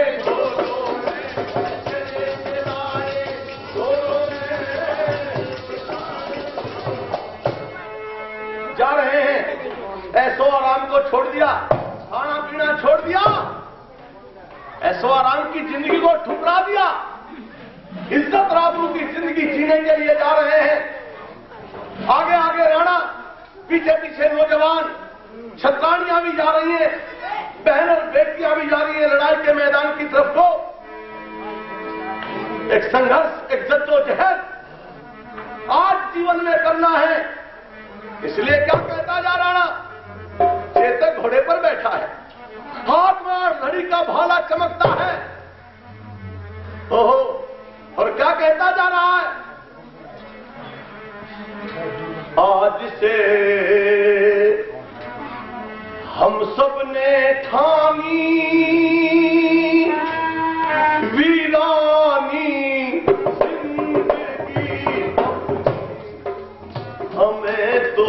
जा रहे हैं, ऐसो आराम को छोड़ दिया, खाना पीना छोड़ दिया, ऐसो आराम की जिंदगी को ठुकरा दिया, इज्जत आबरू की जिंदगी जीने के लिए जा रहे हैं। आगे आगे राणा, पीछे पीछे नौजवान, छत्राणियां भी जा रही हैं, बहन और बेटियां भी जा रही हैं लड़ाई के मैदान की तरफ को। एक संघर्ष, एक जद्दोजहद आज जीवन में करना है। इसलिए क्या कहता जा राणा, चेतक घोड़े पर बैठा है, हाथ में 8 घड़ी का भाला चमकता है। ओहो, और क्या कहता जा रहा है, आज से हम सब ने ठानी वीरानी जिंदगी, हमें तो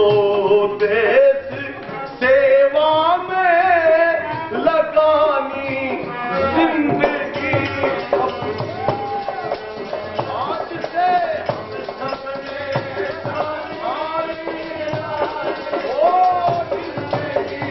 देश सेवा में लगानी जिंदगी। आज से सबने ओ जिंदगी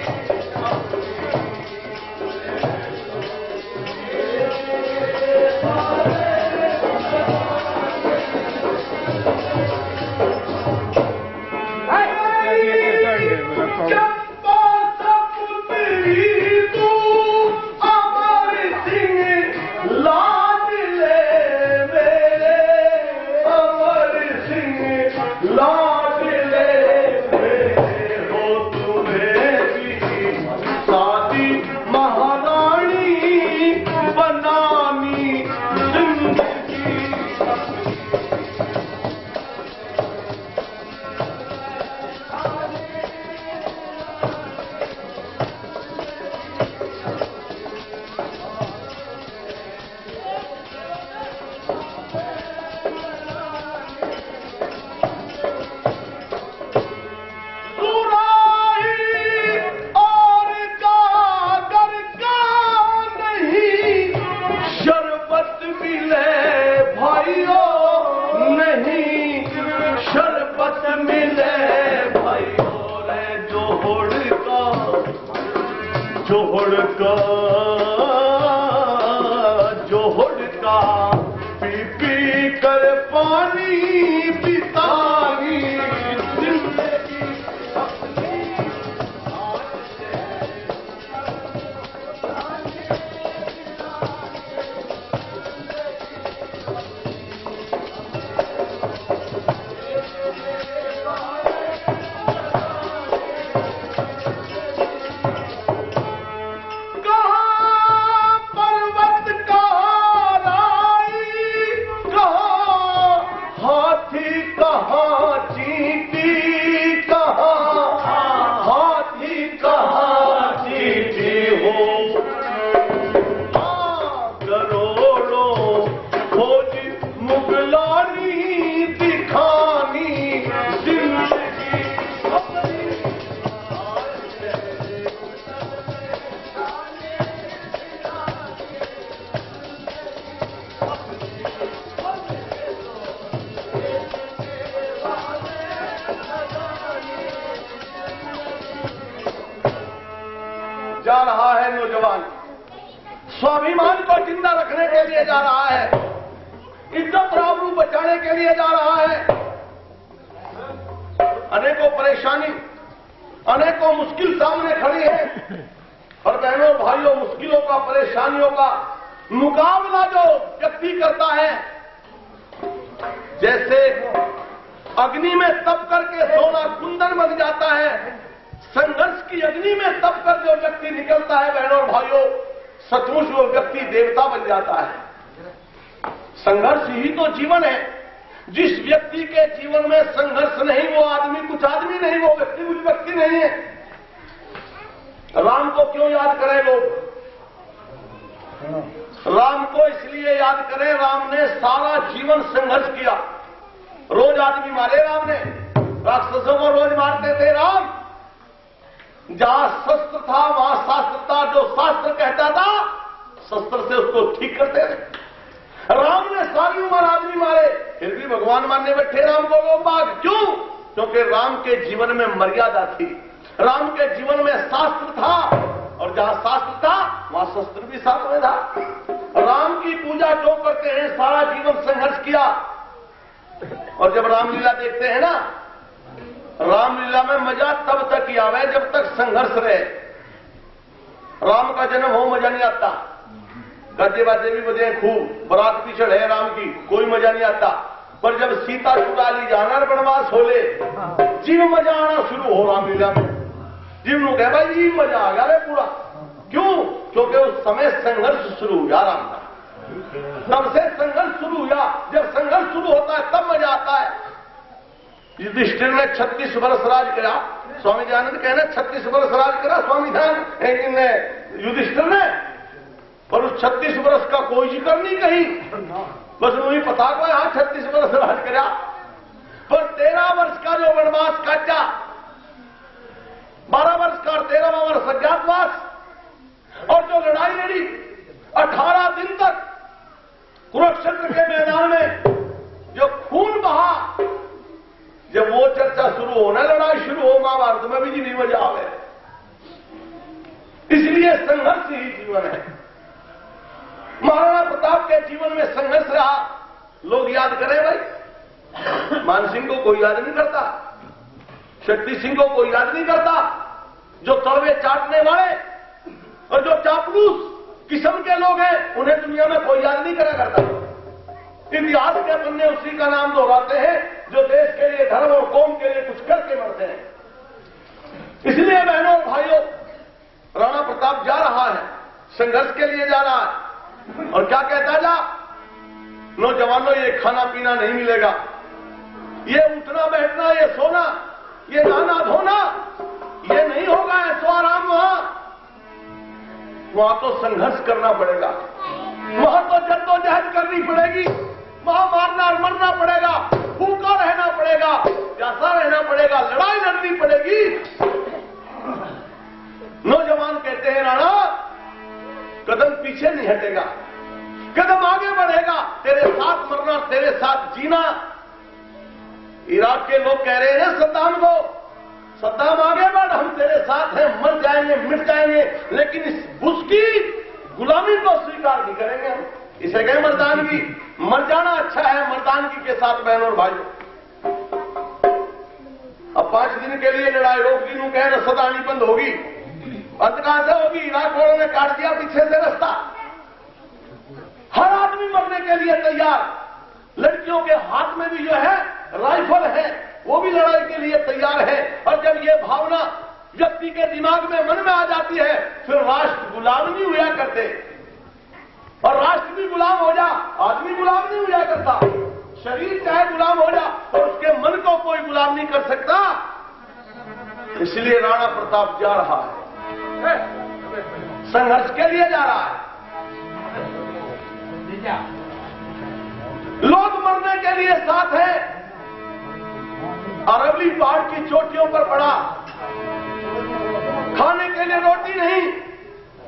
जोड़ का पी पी कर पानी पितानी जिंदगी जा रहा है नौजवान, स्वाभिमान को जिंदा रखने के लिए जा रहा है, इज्जत आबरू बचाने के लिए जा रहा है। अनेकों परेशानी, अनेकों मुश्किल सामने खड़ी है। और बहनों भाइयों, मुश्किलों का, परेशानियों का मुकाबला जो व्यक्ति करता है, जैसे अग्नि में तप करके सोना कुंदन बन जाता है, संघर्ष की अग्नि में तप कर जो व्यक्ति निकलता है बहनों और भाइयों, सचमुच वो व्यक्ति देवता बन जाता है। संघर्ष ही तो जीवन है। जिस व्यक्ति के जीवन में संघर्ष नहीं, वो आदमी कुछ आदमी नहीं, वो व्यक्ति कुछ व्यक्ति नहीं है। राम को क्यों याद करें लोग? राम को इसलिए याद करें, राम ने सारा जीवन संघर्ष किया। रोज आदमी मारे राम ने, राक्षसों को रोज मारते थे राम। जहां शस्त्र था वहां शास्त्र था, जो शास्त्र कहता था शस्त्र से उसको ठीक करते थे। राम ने सारी उम्र आदमी मारे, फिर भी भगवान मानने बैठे राम को लोग बाग। क्यों? क्योंकि राम के जीवन में मर्यादा थी, राम के जीवन में शास्त्र था, और जहां शास्त्र था वहां शस्त्र भी साथ में था। राम की पूजा जो करते हैं, सारा जीवन संघर्ष किया। और जब रामलीला देखते हैं ना, रामलीला में मजा तब तक ही आवे जब तक संघर्ष रहे। राम का जन्म हो मजा नहीं आता, गाजे बाजे भी बजे खूब, बारात भी चढ़े राम की, कोई मजा नहीं आता। पर जब सीता चुरा ली जाना वनवास होले, जीव मजा आना शुरू हो रामलीला में। जीव नु कह भाई जी मजा आ गया रे पूरा। क्यों? क्योंकि उस समय संघर्ष शुरू हुआ राम का, तब से संघर्ष शुरू हुआ। जब संघर्ष शुरू होता है तब मजा आता है। युधिष्ठिर ने 36 वर्ष राज किया, स्वामी दयानंद कहना 36 वर्ष राज करा स्वामी दयानंद युधिष्ठिर ने, पर उस 36 वर्ष का कोई जिक्र नहीं कहीं, बस वही पता को यहां 36 वर्ष राज करा। पर 13 वर्ष का जो वनवास काटा, 12 वर्ष का 13वां वर्ष अज्ञातवास, और जो लड़ाई लड़ी 18 दिन तक कुरुक्षेत्र के मैदान में, जो खून बहा, जब वो चर्चा शुरू होना, लड़ाई शुरू हो महाभारत में भी जी नहीं मजा आवे। इसलिए संघर्ष ही जीवन है। महाराणा प्रताप के जीवन में संघर्ष रहा। लोग याद करें भाई, मान सिंह को कोई याद नहीं करता, शक्ति सिंह को कोई याद नहीं करता, जो तलवे चाटने वाले और जो चापलूस किस्म के लोग हैं उन्हें दुनिया में कोई याद नहीं करा करता। इतिहास के पन्ने उसी का नाम दोहराते हैं जो देश के लिए, धर्म और कौम के लिए कुछ करके मरते हैं। इसलिए बहनों और भाइयों, राणा प्रताप जा रहा है, संघर्ष के लिए जा रहा है। और क्या कहता जा, नौजवानों ये खाना पीना नहीं मिलेगा, ये उठना बैठना, ये सोना, ये नहाना धोना, ये नहीं होगा ऐसो आराम। वहां तो संघर्ष करना पड़ेगा, वहां तो जद्दोजहद करनी पड़ेगी, वहां मारना और मरना पड़ेगा, भूखा रहना पड़ेगा, प्यासा रहना पड़ेगा, लड़ाई लड़नी पड़ेगी। नौजवान कहते हैं राणा, कदम पीछे नहीं हटेगा, कदम आगे बढ़ेगा, तेरे साथ मरना, तेरे साथ जीना। इराक के लोग कह रहे हैं सद्दाम को, सद्दाम आगे बढ़, हम तेरे साथ हैं, मर जाएंगे मिट जाएंगे, लेकिन इस बुश की गुलामी को स्वीकार नहीं करेंगे हम। इसे कहें मर्दानगी। मर जाना अच्छा है मर्दानगी के साथ बहनों और भाइयों। अब 5 दिन के लिए लड़ाई रोकगी, नू कहे रसदानी बंद होगी, अंत कहां से होगी? इराक वालों ने काट दिया पीछे से रास्ता। हर आदमी मरने के लिए तैयार, लड़कियों के हाथ में भी जो है राइफल है, वो भी लड़ाई के लिए तैयार है। और जब ये भावना व्यक्ति के दिमाग में, मन में आ जाती है, फिर राष्ट्र गुलाम नहीं हुआ करते। और राष्ट्र भी गुलाम हो जा, आदमी गुलाम नहीं हुआ करता। शरीर चाहे गुलाम हो जा, और उसके मन को कोई गुलाम नहीं कर सकता। इसलिए राणा प्रताप जा रहा है, संघर्ष के लिए जा रहा है। लोग मरने के लिए साथ हैं। अरवली पहाड़ की चोटियों पर पड़ा, खाने के लिए रोटी नहीं,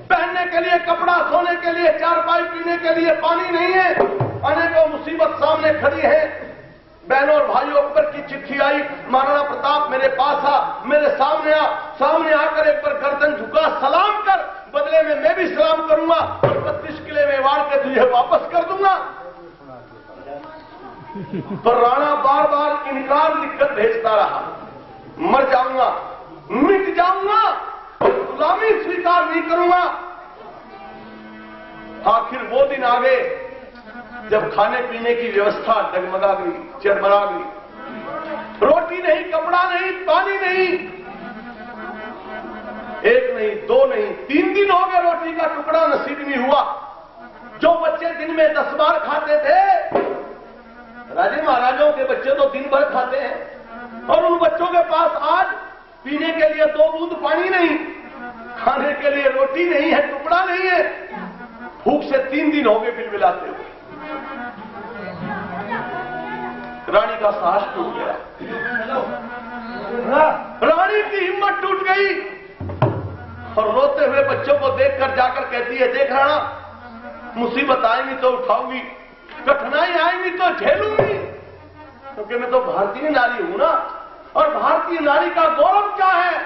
पहनने के लिए कपड़ा, सोने के लिए चारपाई, पीने के लिए पानी नहीं है। अनेकों मुसीबत सामने खड़ी है। बहनों और भाइयों ऊपर की चिट्ठी आई, महाराणा प्रताप मेरे पास आ, मेरे सामने आ, सामने आकर एक बार गर्दन झुका, सलाम कर, बदले में मैं भी सलाम करूंगा और 32 किले में वार के तुझे वापस कर दूंगा। पर राणा बार बार इनकार लिखकर भेजता रहा। मर जाऊंगा, मिट जाऊंगा और गुलामी स्वीकार नहीं करूंगा। आखिर वो दिन आ गए जब खाने पीने की व्यवस्था डगमगा गई, चरमरा गई। रोटी नहीं, कपड़ा नहीं, पानी नहीं, एक नहीं, दो नहीं, 3 दिन हो गए रोटी का टुकड़ा नसीब नहीं हुआ। जो बच्चे दिन में 10 बार खाते थे, राजे महाराजों के बच्चे तो दिन भर खाते हैं, और उन बच्चों के पास आज पीने के लिए 2 बूंद पानी नहीं, खाने के लिए रोटी नहीं है, टुकड़ा नहीं है। भूख से 3 दिन हो गए बिलबिलाते हुए। रानी का साहस टूट गया, रानी की हिम्मत टूट गई और रोते हुए बच्चों को देखकर जाकर कहती है, देख राणा, मुसीबत आएंगी तो उठाऊंगी, कठिनाई आएंगी तो झेलूंगी, क्योंकि मैं तो भारतीय नारी हूं ना, और भारतीय नारी का गौरव क्या है?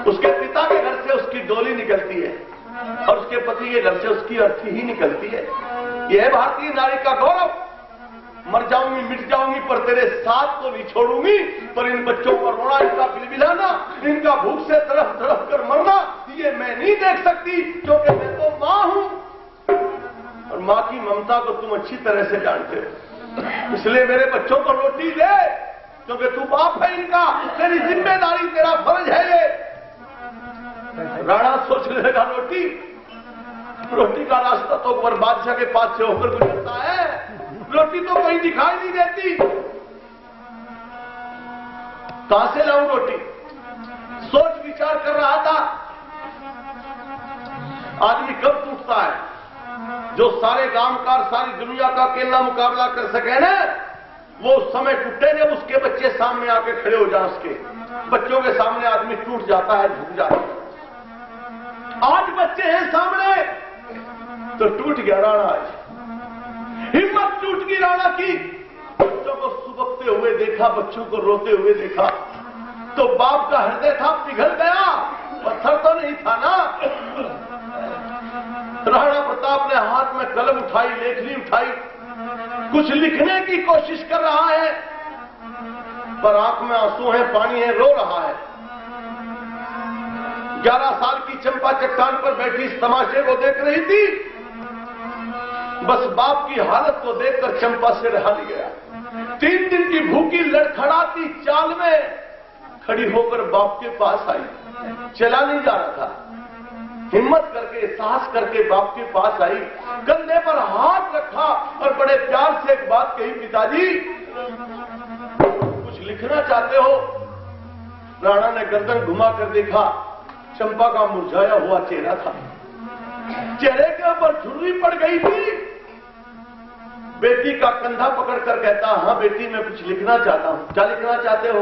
उसके पिता के घर से उसकी डोली निकलती है और उसके पति के घर से उसकी अर्थी ही निकलती है। यह है भारतीय नारी का गौरव। मर जाऊंगी, मिट जाऊंगी, पर तेरे साथ तो नहीं छोड़ूंगी। पर इन बच्चों पर रोना, इनका बिलबिलाना, इनका भूख से तरफ तरफ कर मरना, ये मैं नहीं देख सकती, क्योंकि मैं तो मां हूं और मां की ममता को तुम अच्छी तरह से जानते हो। इसलिए मेरे बच्चों को रोटी दे, क्योंकि तू बाप है इनका, तेरी जिम्मेदारी, तेरा फर्ज है ये। राणा सोचने लगा, रोटी का रास्ता तो अकबर बादशाह के पास से होकर गुजरता है, रोटी तो कहीं दिखाई नहीं देती, कहां से लाऊं रोटी? सोच विचार कर रहा था। आदमी कब टूटता है? जो सारे गांव का, सारी दुनिया का अकेला मुकाबला कर सके ना, वो उस समय टूटे जब उसके बच्चे सामने आके खड़े हो जाए। उसके बच्चों के सामने आदमी टूट जाता है, झुक जाता है। आज बच्चे हैं सामने तो टूट गया राणा। आज हिम्मत टूट गई राणा की। बच्चों को सुबकते हुए देखा, बच्चों को रोते हुए देखा, तो बाप का हृदय था पिघल गया, पत्थर तो नहीं था ना। राणा प्रताप ने हाथ में कलम उठाई, लेखनी उठाई, कुछ लिखने की कोशिश कर रहा है, पर आंख में आंसू है, पानी है, रो रहा है। 11 साल की चंपा चट्टान पर बैठी इस तमाशे को देख रही थी। बस बाप की हालत को देखकर चंपा से रहा नहीं गया। 3 दिन की भूखी लड़खड़ाती चाल में खड़ी होकर बाप के पास आई। चला नहीं जा रहा था, हिम्मत करके, साहस करके बाप के पास आई, कंधे पर हाथ रखा और बड़े प्यार से एक बात कही, पिताजी कुछ लिखना चाहते हो? राणा ने गर्दन घुमा कर देखा, चंपा का मुरझाया हुआ चेहरा था, चेहरे के ऊपर झुर्री पड़ गई थी। बेटी का कंधा पकड़कर कहता, हाँ बेटी, मैं कुछ लिखना चाहता हूं। क्या लिखना चाहते हो?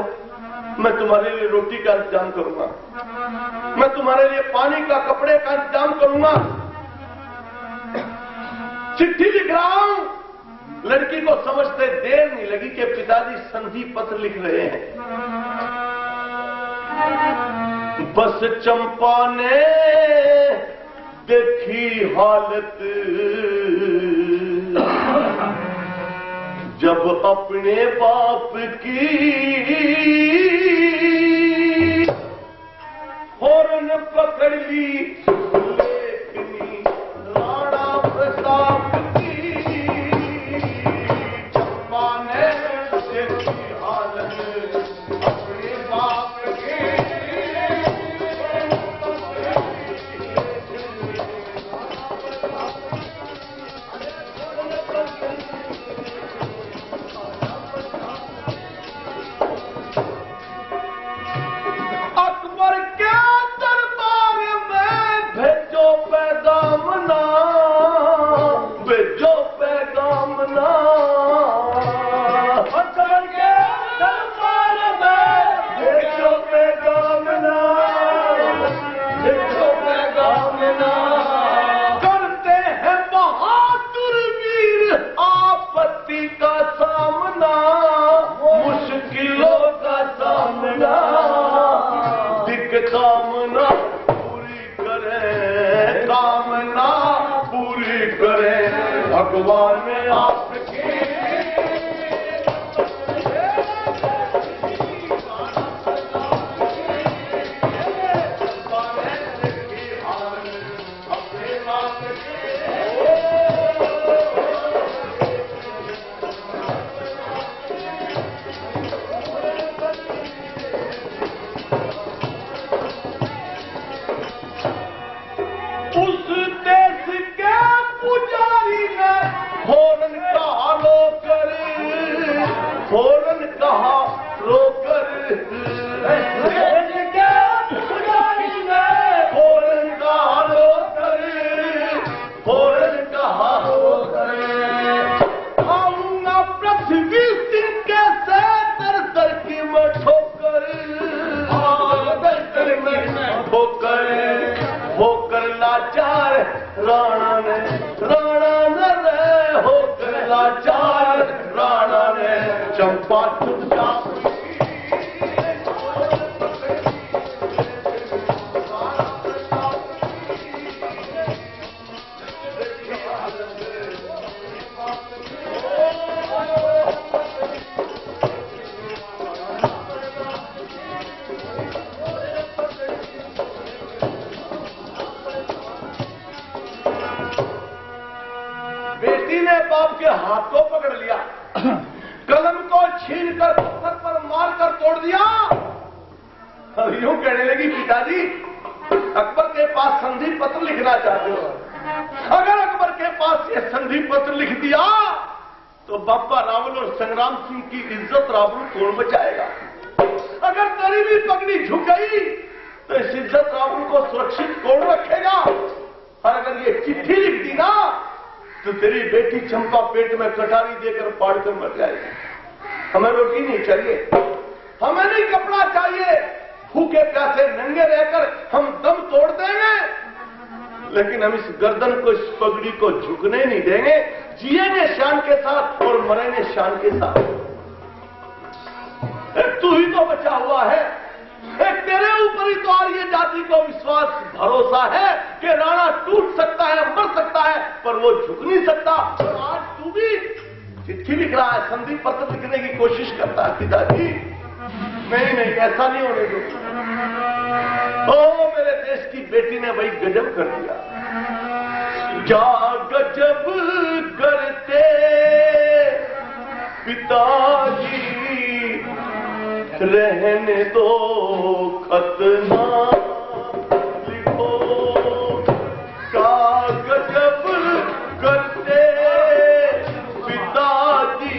मैं तुम्हारे लिए रोटी का इंतजाम करूंगा, मैं तुम्हारे लिए पानी का, कपड़े का इंतजाम करूंगा, चिट्ठी लिख रहा हूं। लड़की को समझते देर नहीं लगी कि पिताजी संधि पत्र लिख रहे हैं। बस चंपा ने देखी हालत जब अपने बाप की, फौरन पकड़ ली लेखनी राणा प्रताप की। चंपा ने देखी हालत अपने बाप की, कामना पूरी करे, कामना पूरी करे भगवान आपकी। फौरन कहा रोकर, फौरन कहा रोकर, फौरन कहा रोकर, आऊंगा पृथ्वी सिंह के से दर की मैं ठोकर, दर में ठोकर, होकर लाचार राणा ने रे होकर लाचार राणा ने चंपा चुपचाप बेटी ने बाप के हाथ को पकड़ लिया, कलम को छीन कर पत्थर पर मार कर तोड़ दिया और यूं कहने लगी, पिताजी अकबर के पास संधि पत्र लिखना चाहते हो, अगर अकबर के पास ये संधि पत्र लिख दिया तो बापा रावल और संग्राम सिंह की इज्जत रावल कौन बचाएगा? अगर तेरी भी पगड़ी झुक गई तो इस इज्जत रावल को सुरक्षित कौन रखेगा? और अगर ये चिट्ठी लिख दी ना तो तेरी बेटी चंपा पेट में कटारी देकर फाड़ कर मर जाएगी। हमें रोटी नहीं चाहिए, हमें नहीं कपड़ा चाहिए, भूखे प्यासे नंगे रहकर हम दम तोड़ देंगे, लेकिन हम इस गर्दन को, इस पगड़ी को झुकने नहीं देंगे। जिएंगे शान के साथ और मरेंगे शान के साथ। एक तू ही तो बचा हुआ है, एक तेरे ऊपर ही तो आर्य जाति को विश्वास भरोसा है कि राणा टूट सकता है, मर सकता है, पर वो झुक नहीं सकता। और आज तू भी चिट्ठी लिख रहा है, संधि पत्र लिखने की कोशिश करता है। पिताजी नहीं नहीं, ऐसा नहीं होने दो। ओ मेरे देश की बेटी ने भाई गजब कर दिया। क्या गजब करते पिताजी, रहने दो खत ना लिखो, क्या गजब करते पिताजी,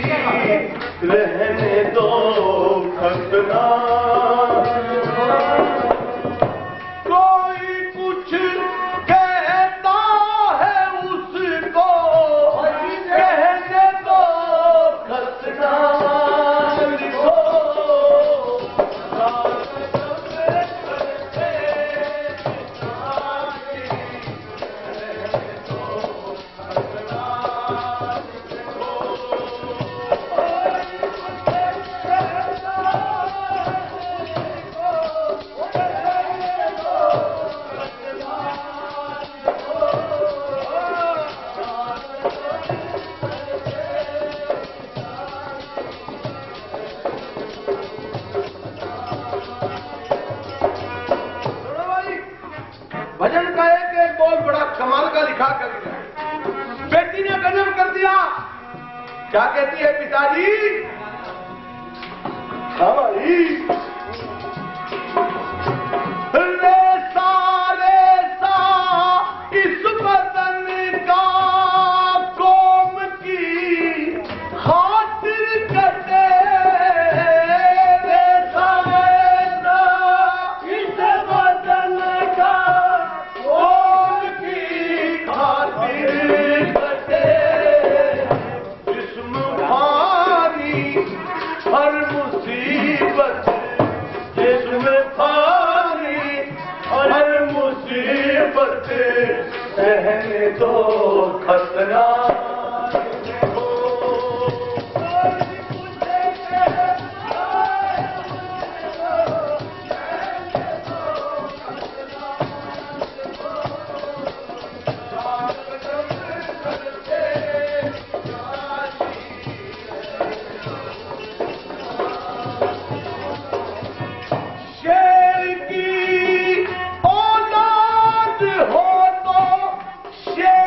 रहने दो खत ना। कोई कुछ कहता है उसको, कहने दो खत ना लिखो। भजन का एक एक बोल बड़ा कमाल का लिखा कर दिया। बेटी ने गजब कर दिया। क्या कहती है पिताजी? हाँ भाई, रेसा रेसा इस बदन का कौम की खातिर कटे, रेसा रेसा इस बदन का हर मुसीबत, जिसमें पानी हर मुसीबत, सहने दो खतरा। शेर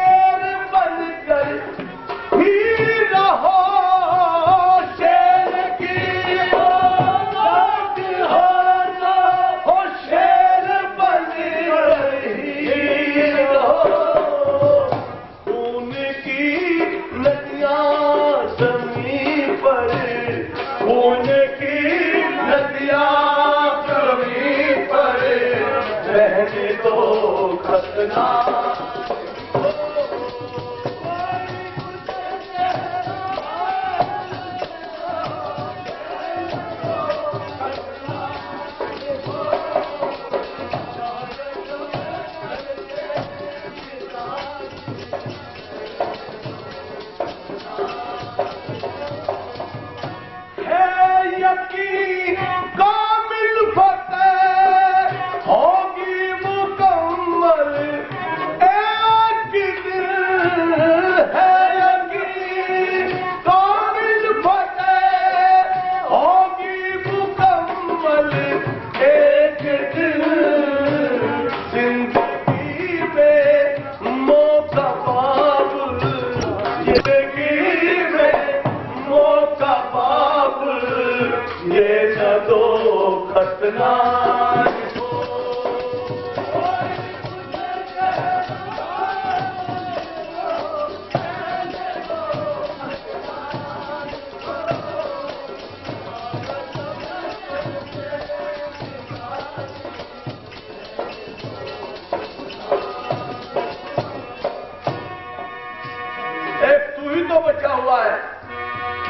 बचा हुआ है।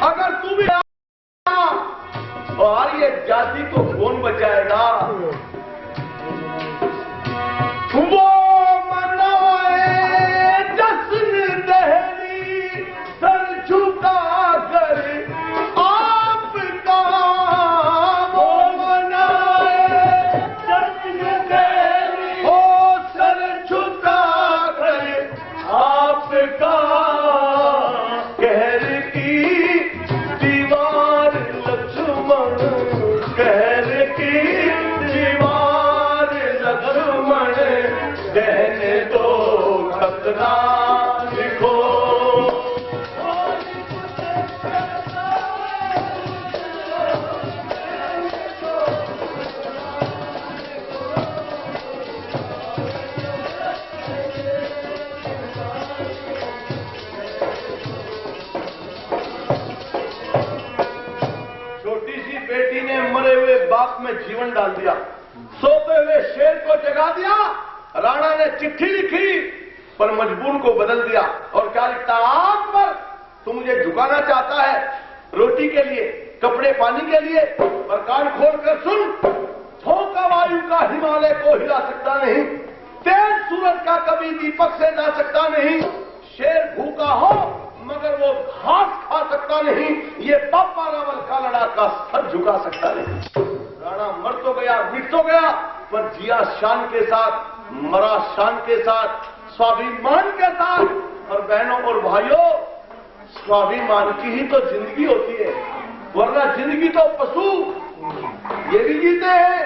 अगर तू भी और ये जाति को कौन बचाएगा? वो मनाए जश्न दहली सर झुका कर आपका, वो मनाए जश्न दहली हो सर झुका कर आपका, लिखो। छोटी सी बेटी ने मरे हुए बाप में जीवन डाल दिया, सोते हुए शेर को जगा दिया। राणा ने चिट्ठी लिखी पर मजबूर को बदल दिया और क्या लिखता? आग पर तू मुझे झुकाना चाहता है रोटी के लिए, कपड़े पानी के लिए, पर कान खोलकर सुन, झोंका वायु का हिमालय को हिला सकता नहीं, तेज सूरज का कभी दीपक से जा सकता नहीं, शेर भूखा हो मगर वो घास खा सकता नहीं, ये पापा रावल का लड़ाका सर झुका सकता नहीं। राणा मर तो गया, मिट तो गया, पर जिया शान के साथ, मरा शान के साथ, स्वाभिमान के साथ। और बहनों और भाइयों, स्वाभिमान की ही तो जिंदगी होती है, वरना जिंदगी तो पशु ये भी जीते हैं।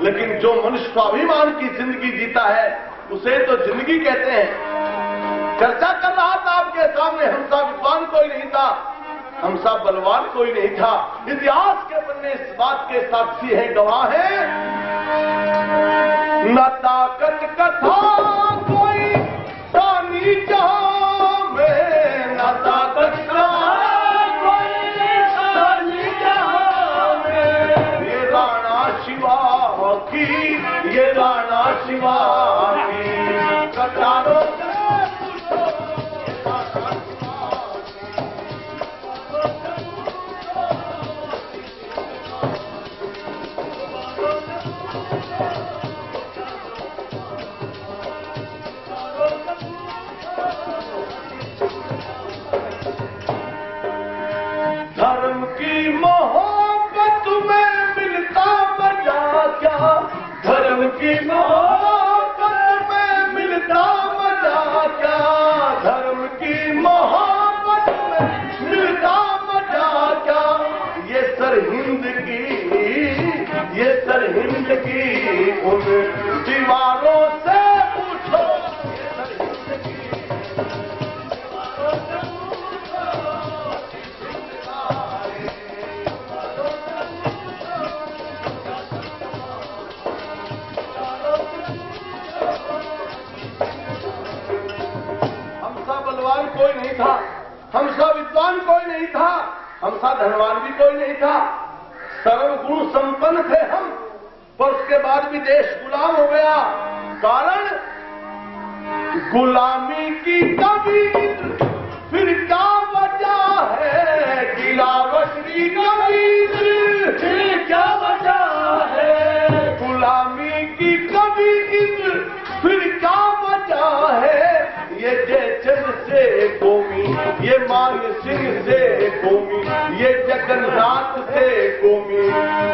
लेकिन जो मनुष्य स्वाभिमान की जिंदगी जीता है उसे तो जिंदगी कहते हैं। चर्चा कर रहा था आपके सामने, हमसा विद्वान कोई नहीं था, हमसा बलवान कोई नहीं था। इतिहास के पन्ने इस बात के साक्षी हैं, गवाह हैं। न ताकत कथा कोई सानी जहां में, न ताकत का कोई सानी जहां में, ये राणा शिवा की, ये राणा शिवा की कटारों धर्म की मोहब्बत में मिलता मजा क्या, धर्म की मोहब्बत में मिलता मजा क्या, धर्म की मोहब्बत में मिलता मजा क्या, ये सरहिंद की उन दीवारों से पूछो, कोई नहीं था, हमसा विद्वान कोई नहीं था, हमसा धनवान भी कोई नहीं था, सर्वगुण संपन्न थे हम, पर उसके बाद भी देश गुलाम हो गया। कारण गुलामी की कबीर फिर क्या वजह है, गिरावट की कबीर फिर क्या वजह है, गुलामी की कबीर फिर क्या वजह है, ये जयचंद से कौमी, ये मान सिंह से कौमी, ये जगन्नाथ से कौमी,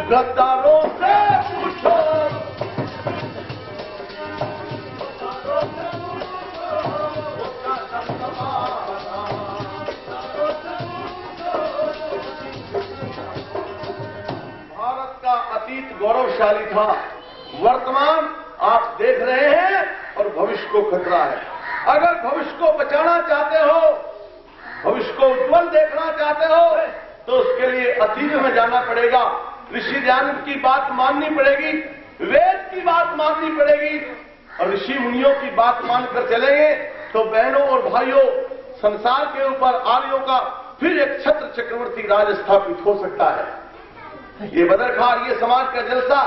गद्दारों से पूछो, भारत का अतीत गौरवशाली था, वर्तमान आप देख रहे हैं और भविष्य को खतरा है। अगर भविष्य को बचाना चाहते हो, भविष्य को उज्जवल देखना चाहते हो, तो उसके लिए अतीत में जाना पड़ेगा। ऋषि ध्यान की बात माननी पड़ेगी, वेद की बात माननी पड़ेगी और ऋषि मुनियों की बात मानकर चलेंगे तो बहनों और भाइयों, संसार के ऊपर आर्यों का फिर एक छत्र चक्रवर्ती राज स्थापित हो सकता है। ये बदरखार, ये समाज का जलसा